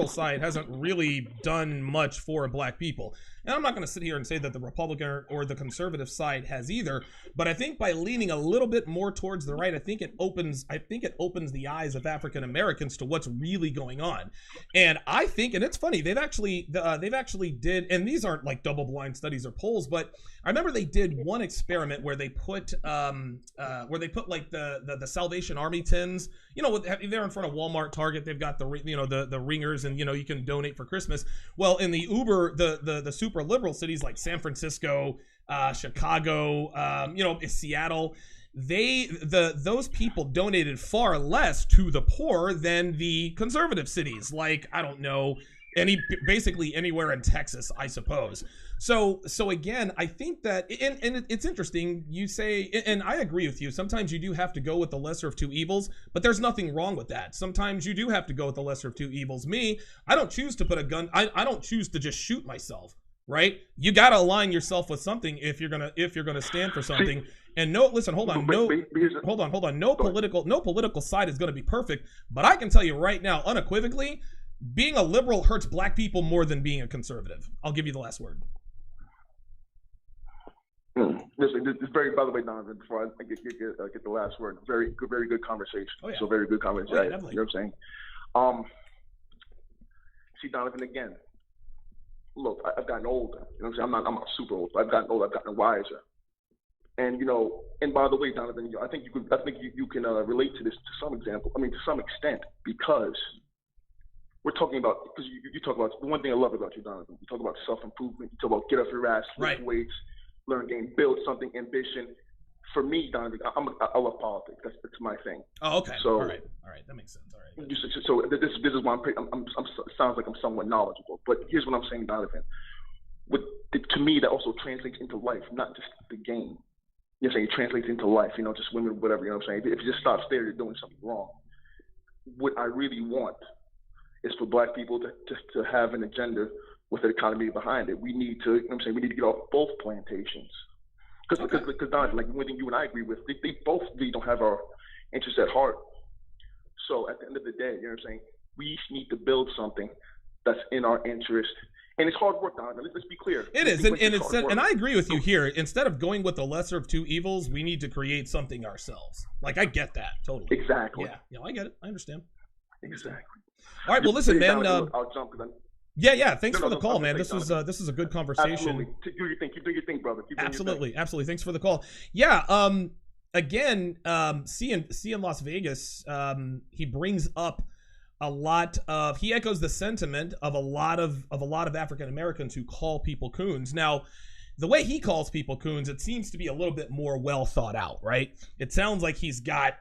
side hasn't really done much for black people. And I'm not going to sit here and say that the Republican or the conservative side has either, but I think by leaning a little bit more towards the right, I think it opens the eyes of African Americans to what's really going on. And I think, and it's funny, they've actually did, and these aren't like double-blind studies or polls, but I remember they did one experiment where they put like the Salvation Army tins, you know, they're in front of Walmart, Target, they've got the ringers, and you know you can donate for Christmas. Well, in the the super liberal cities like San Francisco, Chicago, Seattle, those people donated far less to the poor than the conservative cities, like, I don't know, basically anywhere in Texas, I suppose. So again, I think that, and it's interesting, you say, and I agree with you, sometimes you do have to go with the lesser of two evils, but there's nothing wrong with that. Sometimes you do have to go with the lesser of two evils. Me, I don't choose to put a gun, I don't choose to just shoot myself, right? You got to align yourself with something if you're gonna stand for something. And no political side is gonna be perfect, but I can tell you right now, unequivocally, being a liberal hurts black people more than being a conservative. I'll give you the last word. Listen, this is very, by the way, Donovan, before I get the last word, very good conversation. Oh, yeah. So very good conversation. Oh, yeah, you know what I'm saying? See, Donovan, again, look, I've gotten older. You know what I'm saying? I'm not super old, but I've gotten older. I've gotten wiser. And, you know, and by the way, Donovan, I think you can relate to this to some extent, because we're talking about, because you talk about, the one thing I love about you, Donovan, you talk about self-improvement, you talk about get off your ass, lift weights, learn game, build something, ambition. For me, Donovan, I love politics. That's my thing. Oh, okay. So, all right, that makes sense. All right. So this is why I'm sounds like I'm somewhat knowledgeable. But here's what I'm saying, Donovan. To me, that also translates into life, not just the game. You're saying it translates into life. You know, just women, whatever. You know what I'm saying? If you just stop there, you're doing something wrong. What I really want is for black people to have an agenda with the economy behind it. We need to, you know what I'm saying, we need to get off both plantations. Because Don, like one thing you and I agree with, they both really don't have our interests at heart. So at the end of the day, you know what I'm saying, we need to build something that's in our interest. And it's hard work, Don. Let's be clear. It is, and I agree with you here. Instead of going with the lesser of two evils, we need to create something ourselves. Like, I get that, totally. Exactly. Yeah, I get it. I understand. Exactly. All right, well, listen, man. I'll jump because Yeah. Thanks for the call, man. This is a good conversation. Absolutely. Do your thing. Keep doing your thing, brother. Absolutely. Thanks for the call. Yeah. Again, see in Las Vegas, he brings up he echoes the sentiment of a lot of African Americans who call people coons. Now, the way he calls people coons, it seems to be a little bit more well thought out, right? It sounds like he's got,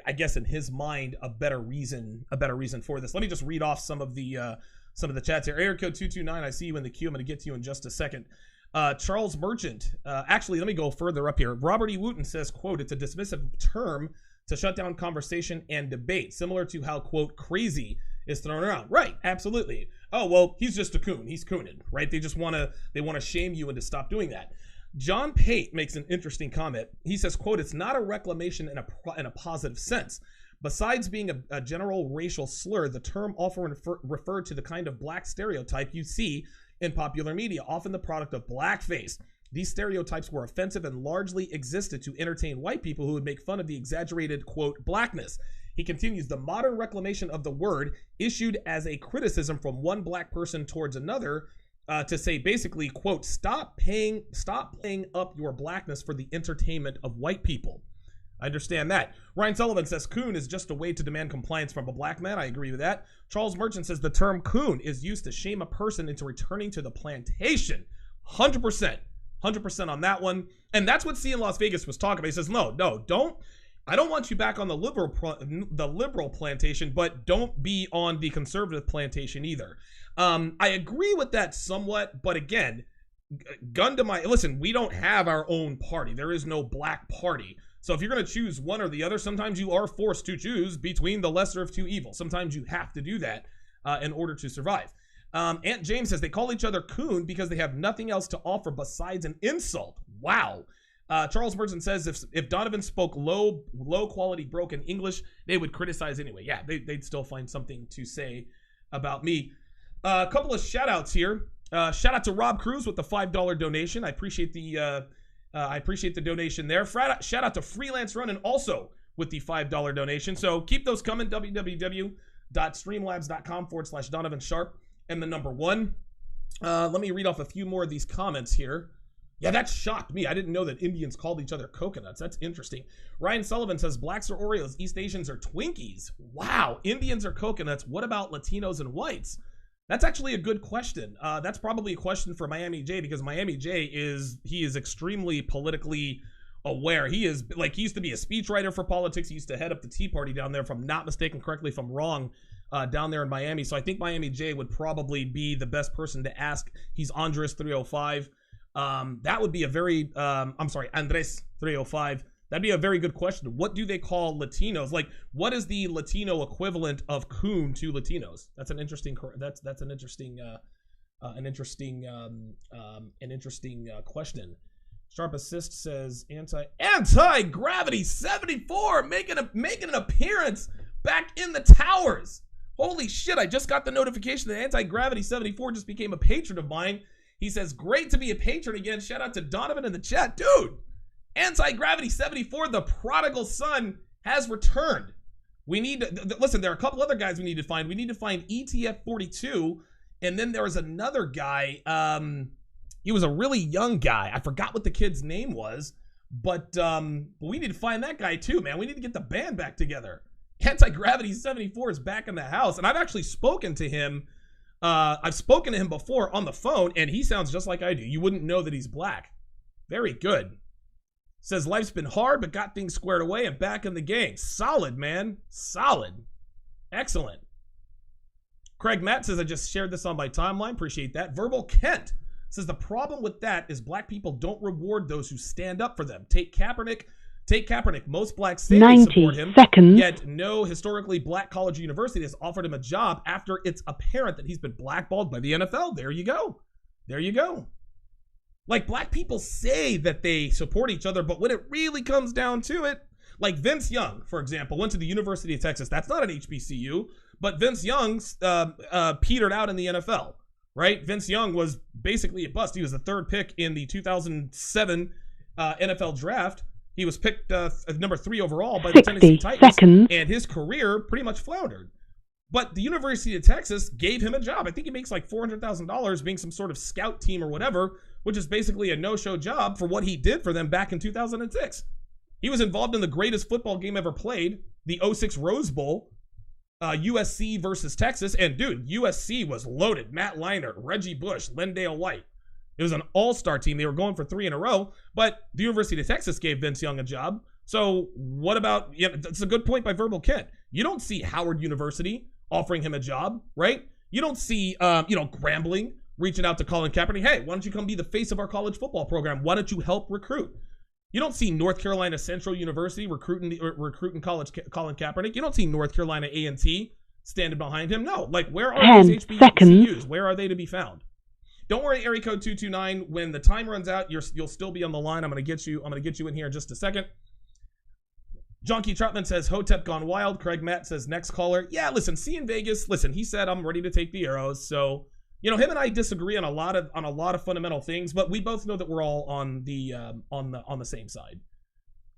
I guess, in his mind, a better reason for this. Let me just read off some of the chats here. Area code 229, I see you in the queue. I'm going to get to you in just a second. Charles Merchant, actually, let me go further up here. Robert E. Wooten says, quote, "It's a dismissive term to shut down conversation and debate, similar to how, quote, crazy is thrown around." Right, absolutely. Oh, well, he's just a coon. He's cooning, right? They want to shame you into stop doing that. John Pate makes an interesting comment. He says, quote, "It's not a reclamation in a positive sense. Besides being a general racial slur, the term often referred to the kind of black stereotype you see in popular media, often the product of blackface. These stereotypes were offensive and largely existed to entertain white people who would make fun of the exaggerated, quote, blackness." He continues, "The modern reclamation of the word issued as a criticism from one black person towards another to say basically, quote, stop playing up your blackness for the entertainment of white people." I understand that. Ryan Sullivan says, "Coon is just a way to demand compliance from a black man." I agree with that. Charles Merchant says, "The term coon is used to shame a person into returning to the plantation." 100%. 100% on that one. And that's what C in Las Vegas was talking about. He says, no, don't. I don't want you back on the liberal plantation, but don't be on the conservative plantation either. I agree with that somewhat, but again, listen, we don't have our own party. There is no black party. So if you're going to choose one or the other, sometimes you are forced to choose between the lesser of two evils. Sometimes you have to do that in order to survive. Aunt James says they call each other coon because they have nothing else to offer besides an insult. Wow. Charles Merchant says if Donovan spoke low quality broken English, they would criticize anyway. Yeah, they'd still find something to say about me. A couple of shout outs here. Shout out to Rob Cruz with the $5 donation. I appreciate the donation there. Shout out to Freelance Running also with the $5 donation. So keep those coming. www.streamlabs.com/Donovan Sharpe and the number 1. Let me read off a few more of these comments here. Yeah, that shocked me. I didn't know that Indians called each other coconuts. That's interesting. Ryan Sullivan says blacks are Oreos, East Asians are Twinkies. Wow, Indians are coconuts. What about Latinos and whites? That's actually a good question. That's probably a question for Miami J, because Miami J is extremely politically aware. He used to be a speechwriter for politics. He used to head up the Tea Party down there, if I'm not mistaken correctly, if I'm wrong, down there in Miami. So I think Miami J would probably be the best person to ask. He's Andres 305. That would be a very, Andres 305. That'd be a very good question. What do they call Latinos? Like, what is the Latino equivalent of coon to Latinos? That's an interesting. That's an interesting question. Sharpe Assist says anti-gravity 74 making an appearance back in the towers. Holy shit! I just got the notification that anti-gravity 74 just became a patron of mine. He says, "Great to be a patron again." Shout out to Donovan in the chat, dude. Anti-Gravity 74, the prodigal son, has returned. We need to listen. There are a couple other guys we need to find. We need to find ETF 42, and then there was another guy. He was a really young guy. I forgot what the kid's name was, but we need to find that guy too, man. We need to get the band back together. Anti-Gravity 74 is back in the house, and I've actually spoken to him. I've spoken to him before on the phone, and he sounds just like I do. You wouldn't know that he's black. Very good. Says life's been hard, but got things squared away and back in the game. Solid, man. Solid. Excellent. Craig Matt says, I just shared this on my timeline. Appreciate that. Verbal Kent says the problem with that is black people don't reward those who stand up for them. Take Kaepernick. Most blacks say they support him, yet no historically black college or university has offered him a job after it's apparent that he's been blackballed by the NFL. There you go. There you go. Like, black people say that they support each other, but when it really comes down to it, like Vince Young, for example, went to the University of Texas. That's not an HBCU, but Vince Young petered out in the NFL, right? Vince Young was basically a bust. He was the 3rd pick in the 2007 NFL draft. He was picked number 3 overall by the Tennessee Titans, and his career pretty much floundered. But the University of Texas gave him a job. I think he makes like $400,000 being some sort of scout team or whatever, which is basically a no-show job for what he did for them back in 2006. He was involved in the greatest football game ever played, the 06 Rose Bowl. USC versus Texas. And dude, USC was loaded. Matt Leinart, Reggie Bush, Lendale White. It was an all-star team. They were going for 3 in a row, but the University of Texas gave Vince Young a job. So what about, that's a good point by Verbal Kent. You don't see Howard University offering him a job, right? You don't see, Grambling reaching out to Colin Kaepernick. Hey, why don't you come be the face of our college football program? Why don't you help recruit? You don't see North Carolina Central University recruiting Colin Kaepernick. You don't see North Carolina A&T standing behind him. No, like where are these HBCUs? Where are they to be found? Don't worry, area code 229. When the time runs out, you'll still be on the line. I'm gonna get you in here in just a second. Jonky Troutman says Hotep gone wild. Craig Matt says next caller. Yeah, listen, see in Vegas. Listen, he said I'm ready to take the arrows. So him and I disagree on a lot of fundamental things, but we both know that we're all on the same side.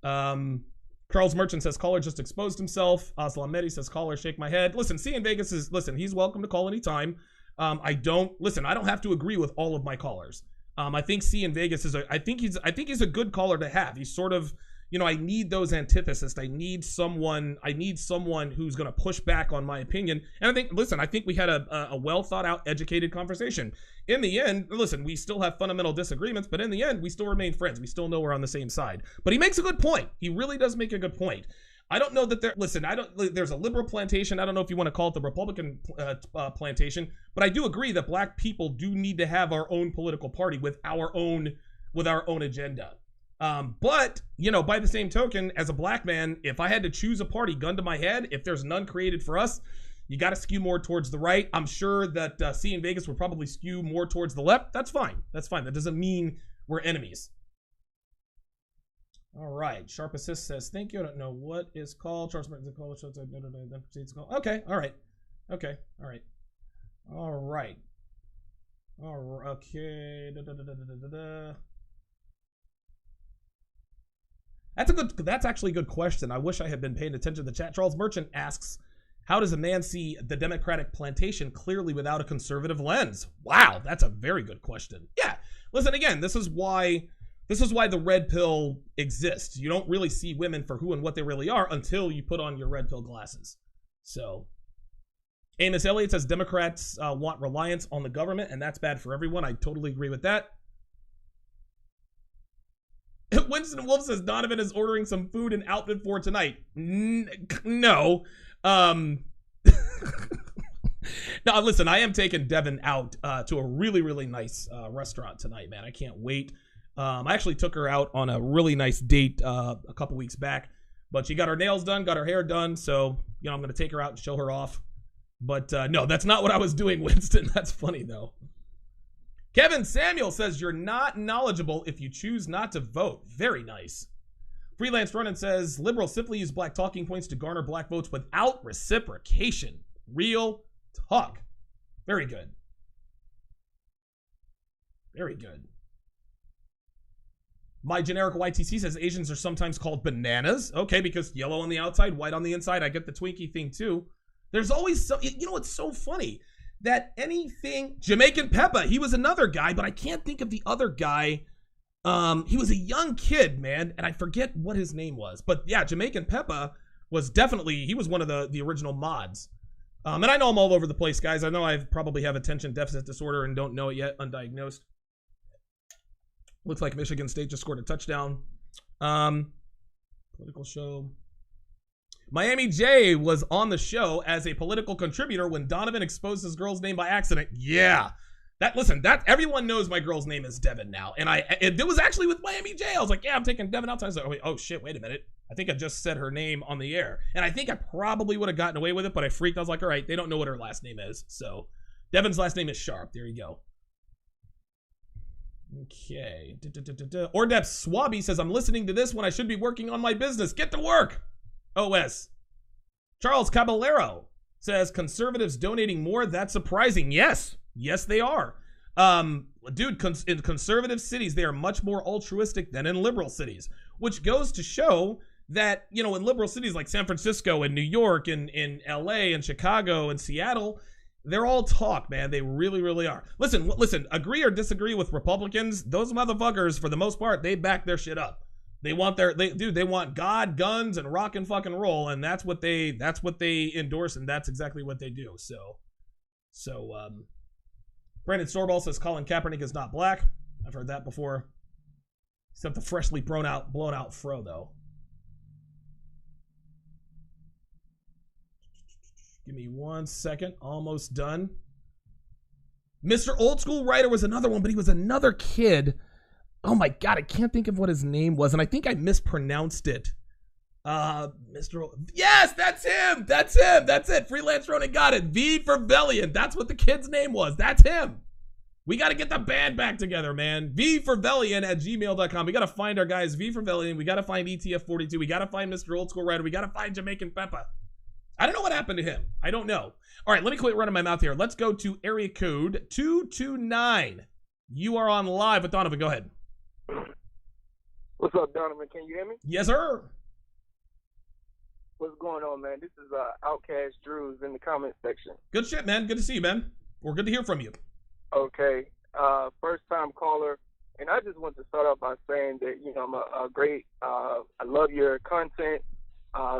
Charles Merchant says caller just exposed himself. Aslam Mehdi says caller shake my head. Listen, see in Vegas he's welcome to call anytime. I don't have to agree with all of my callers. I think C in Vegas I think he's a good caller to have. He's sort of, I need those antitheses. I need someone who's going to push back on my opinion. And I think we had a well thought out, educated conversation. In the end, listen, we still have fundamental disagreements, but in the end, we still remain friends. We still know we're on the same side. But he makes a good point. He really does make a good point. I don't know that there's a liberal plantation. I don't know if you want to call it the Republican plantation, but I do agree that black people do need to have our own political party with our own agenda. But, by the same token, as a black man, if I had to choose a party, gun to my head, if there's none created for us, you got to skew more towards the right. I'm sure that C in Vegas would probably skew more towards the left. That's fine. That doesn't mean we're enemies. All right. Sharpe Assist says, thank you. I don't know what is called. Charles Martin's call. Okay. All right. Okay. All right. All right. Okay. That's actually a good question. I wish I had been paying attention to the chat. Charles Merchant asks, how does a man see the Democratic plantation clearly without a conservative lens? Wow, that's a very good question. Yeah. Listen, again, this is why the red pill exists. You don't really see women for who and what they really are until you put on your red pill glasses. So, Amos Elliott says Democrats want reliance on the government, and that's bad for everyone. I totally agree with that. Winston Wolf says Donovan is ordering some food and outfit for tonight. No. No, listen, I am taking Devin out to a really, really nice restaurant tonight, man. I can't wait. I actually took her out on a really nice date a couple weeks back, but she got her nails done, got her hair done, so, I'm going to take her out and show her off. But no, that's not what I was doing, Winston. That's funny, though. Kevin Samuel says you're not knowledgeable if you choose not to vote. Very nice. Freelance Ronan says liberals simply use black talking points to garner black votes without reciprocation. Real talk. Very good. Very good. My generic YTC says Asians are sometimes called bananas. Okay, because yellow on the outside, white on the inside. I get the Twinkie thing too. There's always some, it's so funny that anything Jamaican Peppa, he was another guy, but I can't think of the other guy. He was a young kid, man, and I forget what his name was. But yeah, Jamaican Peppa was definitely, he was one of the original mods. And I know I'm all over the place, guys. I know I probably have attention deficit disorder and don't know it yet, undiagnosed. Looks like Michigan State just scored a touchdown. Political show. Miami J was on the show as a political contributor when Donovan exposed his girl's name by accident. Yeah. That everyone knows my girl's name is Devin now. And it was actually with Miami J. I was like, yeah, I'm taking Devin outside. I was like, oh shit, wait a minute. I think I just said her name on the air. And I think I probably would have gotten away with it, but I freaked. I was like, all right, they don't know what her last name is. So Devin's last name is Sharpe. There you go. Okay. Ordep Swabby says, I'm listening to this when I should be working on my business. Get to work. OS. Charles Caballero says, conservatives donating more? That's surprising. Yes, they are. Dude, in conservative cities, they are much more altruistic than in liberal cities, which goes to show that, in liberal cities like San Francisco and New York and in LA and Chicago and Seattle, they're all talk, man. They really, really are. Listen, agree or disagree with Republicans, those motherfuckers, for the most part, they back their shit up. They want they want God, guns, and rock and fucking roll, and that's what they endorse, and that's exactly what they do. So Brandon Storball says Colin Kaepernick is not black. I've heard that before. Except the freshly blown out fro, though. Give me 1 second. Almost done. Mr. Old School Writer was another one, but he was another kid. Oh my God, I can't think of what his name was, and I think I mispronounced it. Yes, that's him. That's it. Freelance Ronin got it. V for Velian. That's what the kid's name was. That's him. We got to get the band back together, man. V for Velian at gmail.com. We got to find our guys. V for Velian. We got to find ETF42. We got to find Mr. Old School Writer. We got to find Jamaican Peppa. I don't know what happened to him. I don't know. All right, let me quit running my mouth here. Let's go to area code 229. You are on live with Donovan. Go ahead. What's up, Donovan? Can you hear me? Yes, sir. What's going on, man? This is Outcast Drews in the comment section. Good shit, man. Good to see you, man. We're good to hear from you. Okay. First time caller. And I just want to start off by saying that, I'm a great, I love your content,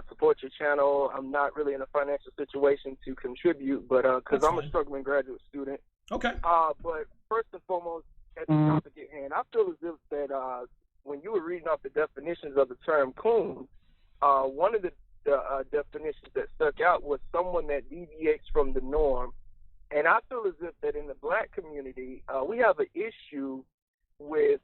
support your channel. I'm not really in a financial situation to contribute, but because I'm a struggling graduate student. Okay. But first and foremost, at the topic at hand, I feel as if that when you were reading off the definitions of the term coon, one of the definitions that stuck out was someone that deviates from the norm. And I feel as if that in the black community, we have an issue with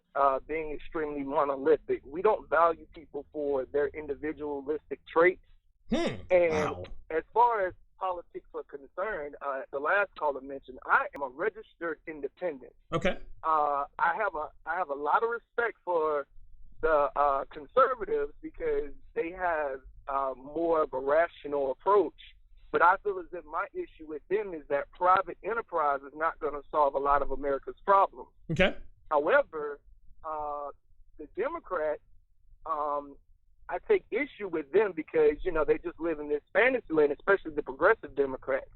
being extremely monolithic. We don't value people for their individualistic traits. And as far as politics are concerned, the last caller mentioned, I am a registered independent. Okay. I have a lot of respect for the conservatives because they have more of a rational approach. But I feel as if my issue with them is that private enterprise is not going to solve a lot of America's problems. Okay. However, the Democrats, I take issue with them because, they just live in this fantasy land, especially the progressive Democrats.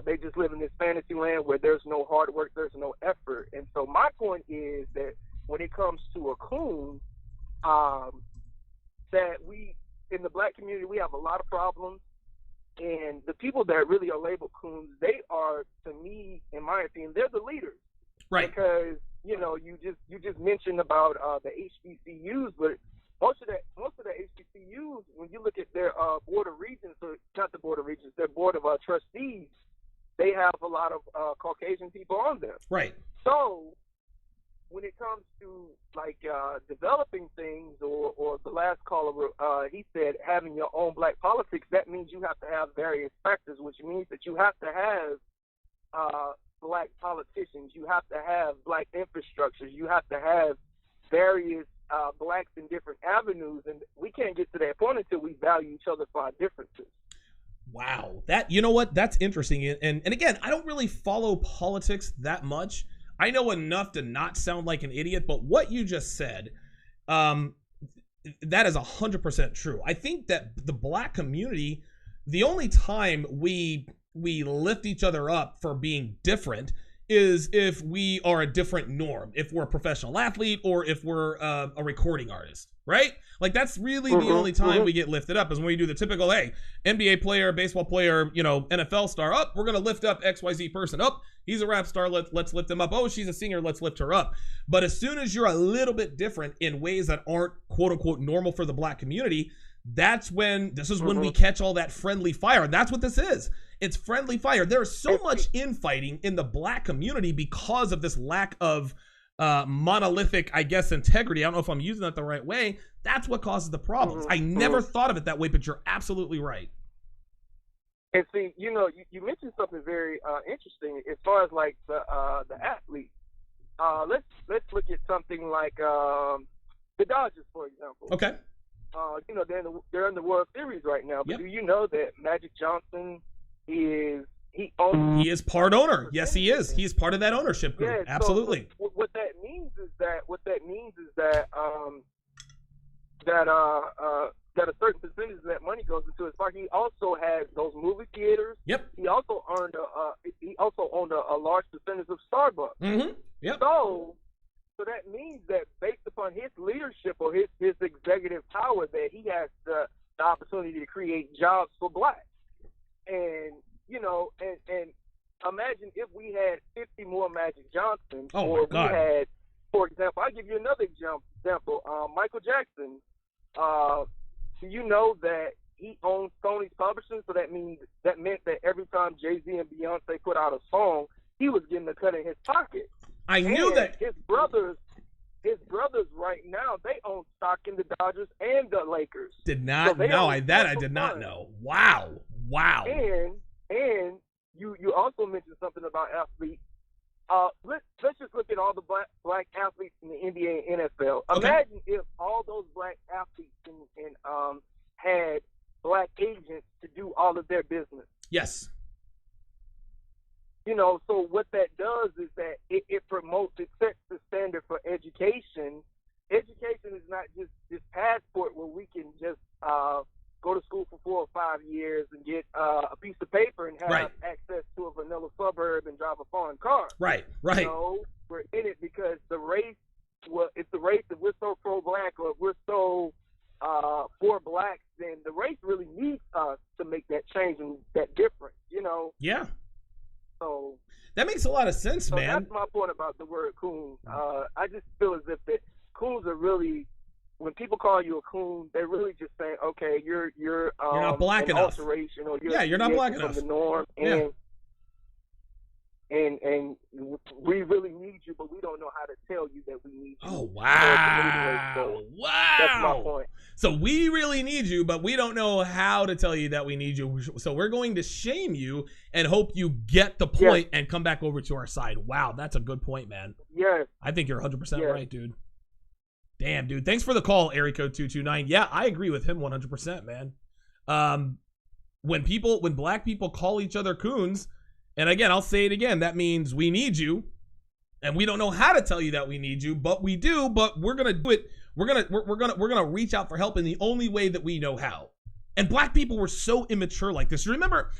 They just live in this fantasy land where there's no hard work, there's no effort. And so my point is that when it comes to a coon, that we, in the black community, we have a lot of problems. And the people that really are labeled coons, they are, to me, in my opinion, they're the leaders. Right. Because, you just mentioned about the HBCUs, but most of the HBCUs, when you look at their board of regents, or not the board of regents, their board of trustees, they have a lot of Caucasian people on there. Right. So when it comes to developing things, or the last caller, he said having your own black politics, that means you have to have various factors, which means that you have to have black politicians, you have to have black infrastructures, you have to have various blacks in different avenues, and we can't get to that point until we value each other for our differences. Wow. You know what? That's interesting. And again, I don't really follow politics that much. I know enough to not sound like an idiot, but what you just said, that is 100% true. I think that the black community, the only time we lift each other up for being different is if we are a different norm, if we're a professional athlete or if we're a recording artist, right? Like that's really the only time we get lifted up is when we do the typical, hey, NBA player, baseball player, NFL star, up, we're going to lift up XYZ person, up, he's a rap star, let's lift him up. Oh, she's a singer, let's lift her up. But as soon as you're a little bit different in ways that aren't quote unquote normal for the black community, this is when we catch all that friendly fire. And that's what this is. It's friendly fire. There's so much infighting in the black community because of this lack of monolithic, I guess, integrity. I don't know if I'm using that the right way. That's what causes the problems. I never thought of it that way, but you're absolutely right. And see, you mentioned something very interesting as far as like the athlete. Let's look at something like the Dodgers, for example. Okay. They're in the World Series right now, but Yep. do you know that Magic Johnson he is part owner? Yes, he is. He is part of that ownership group. Yeah, absolutely. So what that means is that that a certain percentage of that money goes into his pocket. He also has those movie theaters. Yep. He also owned a large percentage of Starbucks. Mm-hmm. Yep. So So that means that based upon his leadership or his executive power, that he has the opportunity to create jobs for blacks. And, you know, and imagine if we had 50 more Magic Johnsons, or we had, for example, I'll give you another example. Michael Jackson, do you know that he owns Sony's publishing? So that meant that every time Jay-Z and Beyonce put out a song, he was getting a cut in his pocket. I knew that. His brothers right now, they own stock in the Dodgers and the Lakers. Did not know. I did not know. Wow. And you also mentioned something about athletes. Let's just look at all the black athletes in the NBA and NFL. Okay. Imagine if all those black athletes had black agents to do all of their business. Yes. You know, so what that does is that it promotes, it sets the standard for education. Education is not just this passport where we can just go to school for 4 or 5 years and get a piece of paper and have access to a vanilla suburb and drive a foreign car. Right. You know, we're in it because the race, it's the race that we're so pro-black, or if we're so for blacks, then the race really needs us to make that change and that difference, you know? Yeah. So that makes a lot of sense, man. That's my point about the word coon. I just feel as if that coons are really, when people call you a coon, they're really just saying, okay, you're not black enough. Alteration, or you're not black enough from the norm, and we really need you, but we don't know how to tell you that we need you. Oh, wow. Wow. That's my point. So we really need you, but we don't know how to tell you that we need you. So we're going to shame you and hope you get the point and come back over to our side. Wow, that's a good point, man. Yes. I think you're 100% right, dude. Damn, dude. Thanks for the call, area code 229. Yeah, I agree with him 100%, man. When black people call each other coons, and again, I'll say it again, that means we need you, and we don't know how to tell you that we need you, but we do, but we're going to do it. We're gonna reach out for help in the only way that we know how. And black people were so immature like this. Remember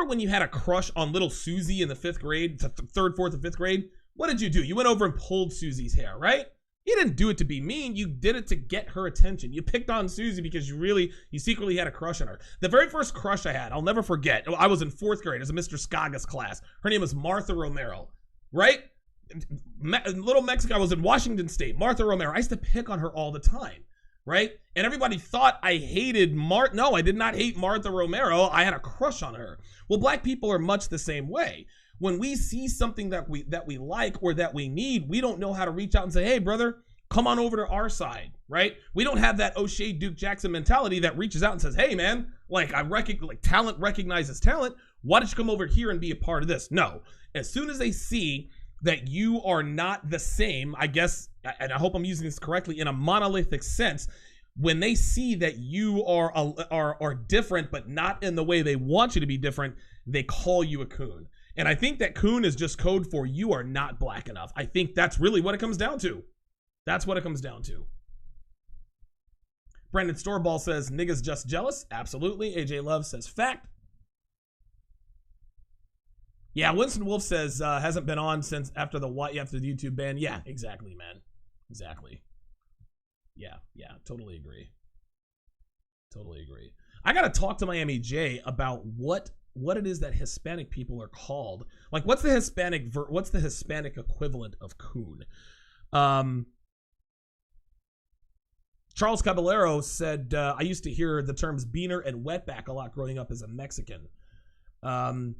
when you had a crush on little Susie in the 5th grade, third, 4th, and 5th grade? What did you do? You went over and pulled Susie's hair, right? You didn't do it to be mean. You did it to get her attention. You picked on Susie because you secretly had a crush on her. The very first crush I had, I'll never forget. I was in 4th grade. It was a Mr. Scaga's class. Her name was Martha Romero, right? Little Mexico. I was in Washington State. Martha Romero. I used to pick on her all the time, right? And everybody thought I hated Martha. No, I did not hate Martha Romero. I had a crush on her. Well, black people are much the same way. When we see something that we like or that we need, we don't know how to reach out and say, hey, brother, come on over to our side, right? We don't have that O'Shea Duke Jackson mentality that reaches out and says, hey, man, talent recognizes talent. Why don't you come over here and be a part of this? No. As soon as they see that you are not the same, I guess, and I hope I'm using this correctly, in a monolithic sense, when they see that you are different, but not in the way they want you to be different, they call you a coon. And I think that coon is just code for you are not black enough. I think that's really what it comes down to. That's what it comes down to. Brandon Storeball says, niggas just jealous. Absolutely. AJ Love says, fact. Yeah, Winston Wolf says, hasn't been on since after the YouTube ban. Yeah, exactly, man. Exactly. Yeah, totally agree. Totally agree. I got to talk to Miami J about what it is that Hispanic people are called. Like, what's the Hispanic equivalent of coon? Charles Caballero said, I used to hear the terms beaner and wetback a lot growing up as a Mexican. And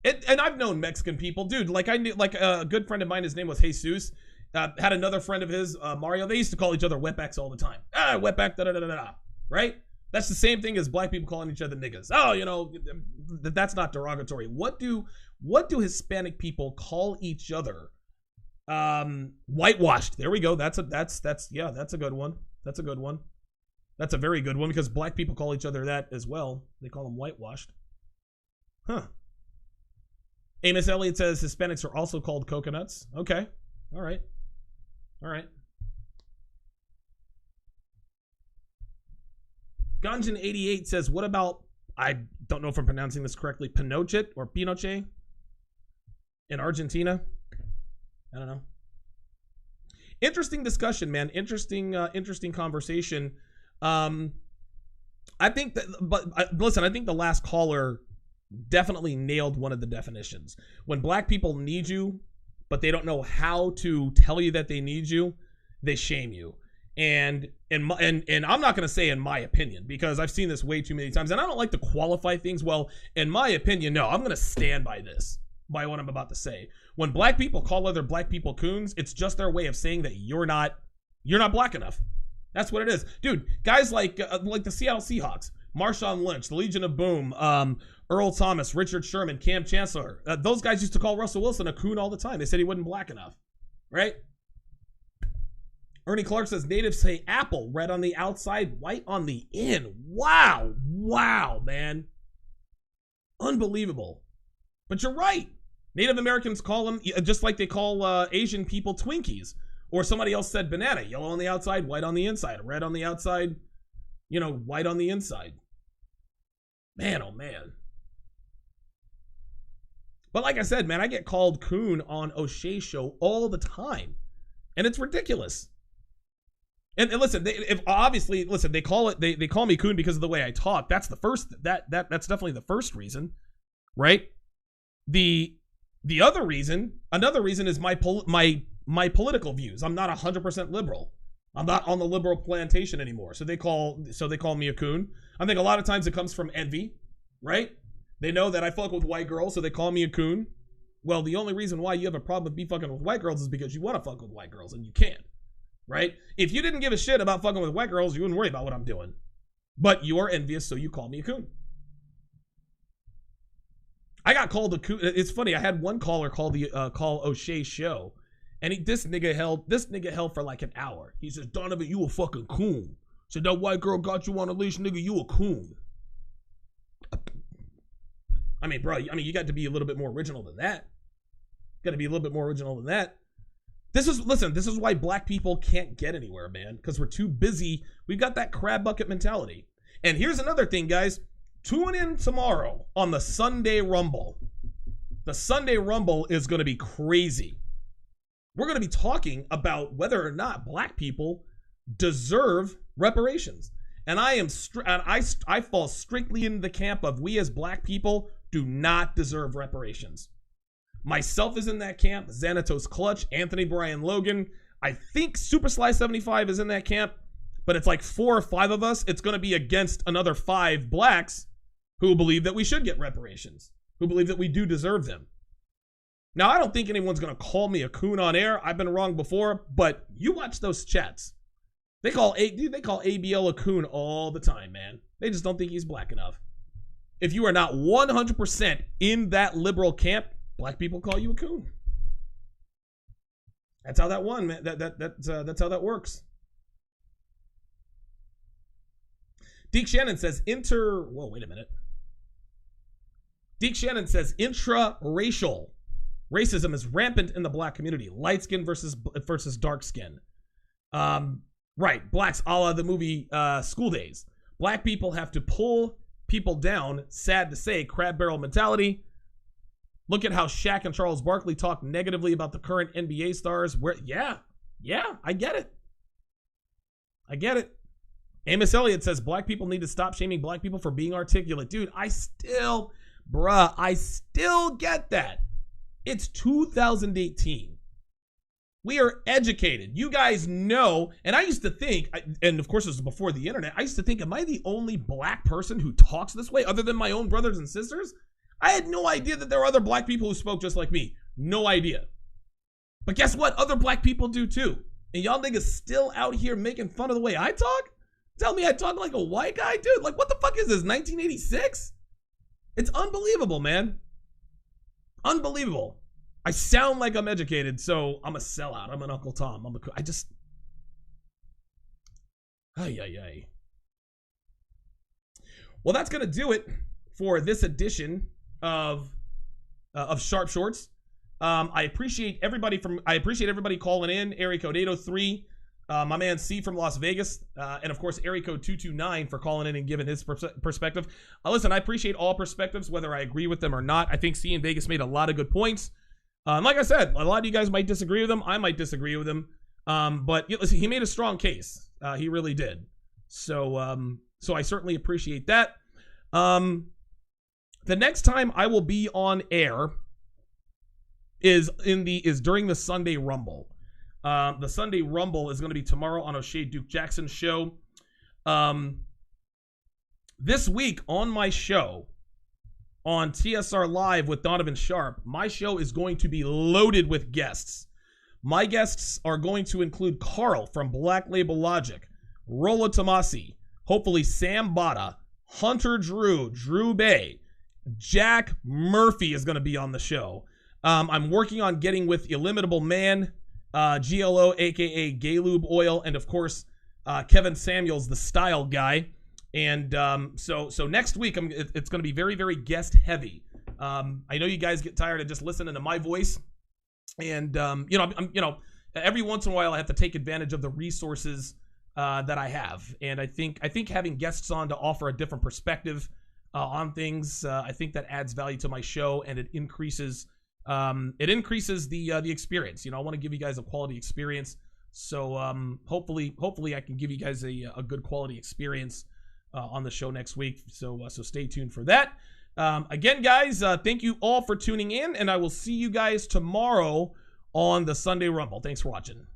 I've known Mexican people, dude. Like I knew, like a good friend of mine, his name was Jesus. Had another friend of his, Mario. They used to call each other wetbacks all the time. Wetback, da da da da da. Right? That's the same thing as black people calling each other niggas. Oh, you know, that's not derogatory. What do Hispanic people call each other? Whitewashed. There we go. That's a good one. That's a good one. That's a very good one because black people call each other that as well. They call them whitewashed. Huh. Amos Elliott says Hispanics are also called coconuts. Okay. All right. Ganjan88 says, what about, I don't know if I'm pronouncing this correctly, Pinochet or Pinochet in Argentina? I don't know. interesting discussion, man. Interesting conversation. I think that, but listen, I think the last caller definitely nailed one of the definitions. When black people need you, but they don't know how to tell you that they need you, they shame you. And I'm not going to say in my opinion, because I've seen this way too many times, and I don't like to qualify things. Well, in my opinion, no, I'm going to stand by this, by what I'm about to say. When black people call other black people coons, it's just their way of saying that you're not black enough. That's what it is. Dude, guys like the Seattle Seahawks, Marshawn Lynch, the Legion of Boom, Earl Thomas, Richard Sherman, Cam Chancellor, those guys used to call Russell Wilson a coon all the time. They said he wasn't black enough, right? Ernie Clark says, natives say apple, red on the outside, white on the in. Wow, man. Unbelievable. But you're right. Native Americans call them, just like they call Asian people Twinkies. Or somebody else said banana, yellow on the outside, white on the inside. Red on the outside, white on the inside. Man, oh man. But like I said, man, I get called coon on O'Shea's show all the time. And it's ridiculous. And listen, they call me coon because of the way I talk. That's the first, that's definitely the first reason, right? Another reason is my political views. I'm not 100% liberal. I'm not on the liberal plantation anymore. So they call me a coon. I think a lot of times it comes from envy, right? They know that I fuck with white girls, so they call me a coon. Well, the only reason why you have a problem with me fucking with white girls is because you want to fuck with white girls, and you can't, right? If you didn't give a shit about fucking with white girls, you wouldn't worry about what I'm doing. But you are envious, so you call me a coon. I got called a coon. It's funny. I had one caller call O'Shea's show, and this nigga held for like an hour. He says, Donovan, you a fucking coon. So that white girl got you on a leash, nigga, you a coon. I mean, bro, you got to be a little bit more original than that. This is why black people can't get anywhere, man, because we're too busy. We've got that crab bucket mentality. And here's another thing, guys. Tune in tomorrow on the Sunday Rumble. The Sunday Rumble is going to be crazy. We're going to be talking about whether or not black people deserve reparations. And I fall strictly into the camp of we as black people do not deserve reparations. Myself is in that camp. Xanatos Clutch, Anthony Bryan Logan. I think Super Sly 75 is in that camp. But it's like 4 or 5 of us. It's going to be against another 5 blacks who believe that we should get reparations, who believe that we do deserve them. Now, I don't think anyone's going to call me a coon on air. I've been wrong before, but you watch those chats. They call ABL a coon all the time, man. They just don't think he's black enough. If you are not 100% in that liberal camp, black people call you a coon. That's how that won, man. That's how that works. Deke Shannon says whoa, wait a minute. Deke Shannon says intra-racial racism is rampant in the black community. Light skin versus dark skin. Right. Blacks a la the movie School Days. Black people have to pull people down. Sad to say, crab barrel mentality. Look at how Shaq and Charles Barkley talk negatively about the current NBA stars. Yeah, I get it. Amos Elliott says black people need to stop shaming black people for being articulate. Dude, I still get that. It's 2018. We are educated. You guys know, and I used to think, and of course this was before the internet, I used to think, am I the only black person who talks this way other than my own brothers and sisters? I had no idea that there were other black people who spoke just like me. No idea. But guess what? Other black people do too. And y'all niggas still out here making fun of the way I talk? Tell me I talk like a white guy? Dude, like what the fuck is this, 1986? It's unbelievable, man. Unbelievable. I sound like I'm educated, so I'm a sellout. I'm an Uncle Tom. Ay. Well, that's going to do it for this edition of Sharpe Shorts. I appreciate everybody calling in. Area code 803. My man C from Las Vegas, and of course area code 229 for calling in and giving his perspective. Listen, I appreciate all perspectives, whether I agree with them or not. I think C in Vegas made a lot of good points. Like I said, a lot of you guys might disagree with them. I might disagree with them. But listen, he made a strong case. He really did. So so I certainly appreciate that. The next time I will be on air is during the Sunday Rumble. The Sunday Rumble is going to be tomorrow on O'Shea Duke Jackson's show. This week on my show on TSR Live with Donovan Sharpe, my show is going to be loaded with guests. My guests are going to include Carl from Black Label Logic, Rollo Tomasi, hopefully Sam Bada, Hunter Drew Bay, Jack Murphy is going to be on the show. I'm working on getting with Illimitable Man, GLO, aka Gay Lube Oil, and of course, Kevin Samuels, the style guy. And so next week, it's going to be very, very guest heavy. I know you guys get tired of just listening to my voice. And, every once in a while, I have to take advantage of the resources that I have. And I think having guests on to offer a different perspective on things, I think that adds value to my show, and it increases the experience. I want to give you guys a quality experience. So hopefully I can give you guys a good quality experience on the show next week. So stay tuned for that. Again, guys, thank you all for tuning in, and I will see you guys tomorrow on the Sunday Rumble. Thanks for watching.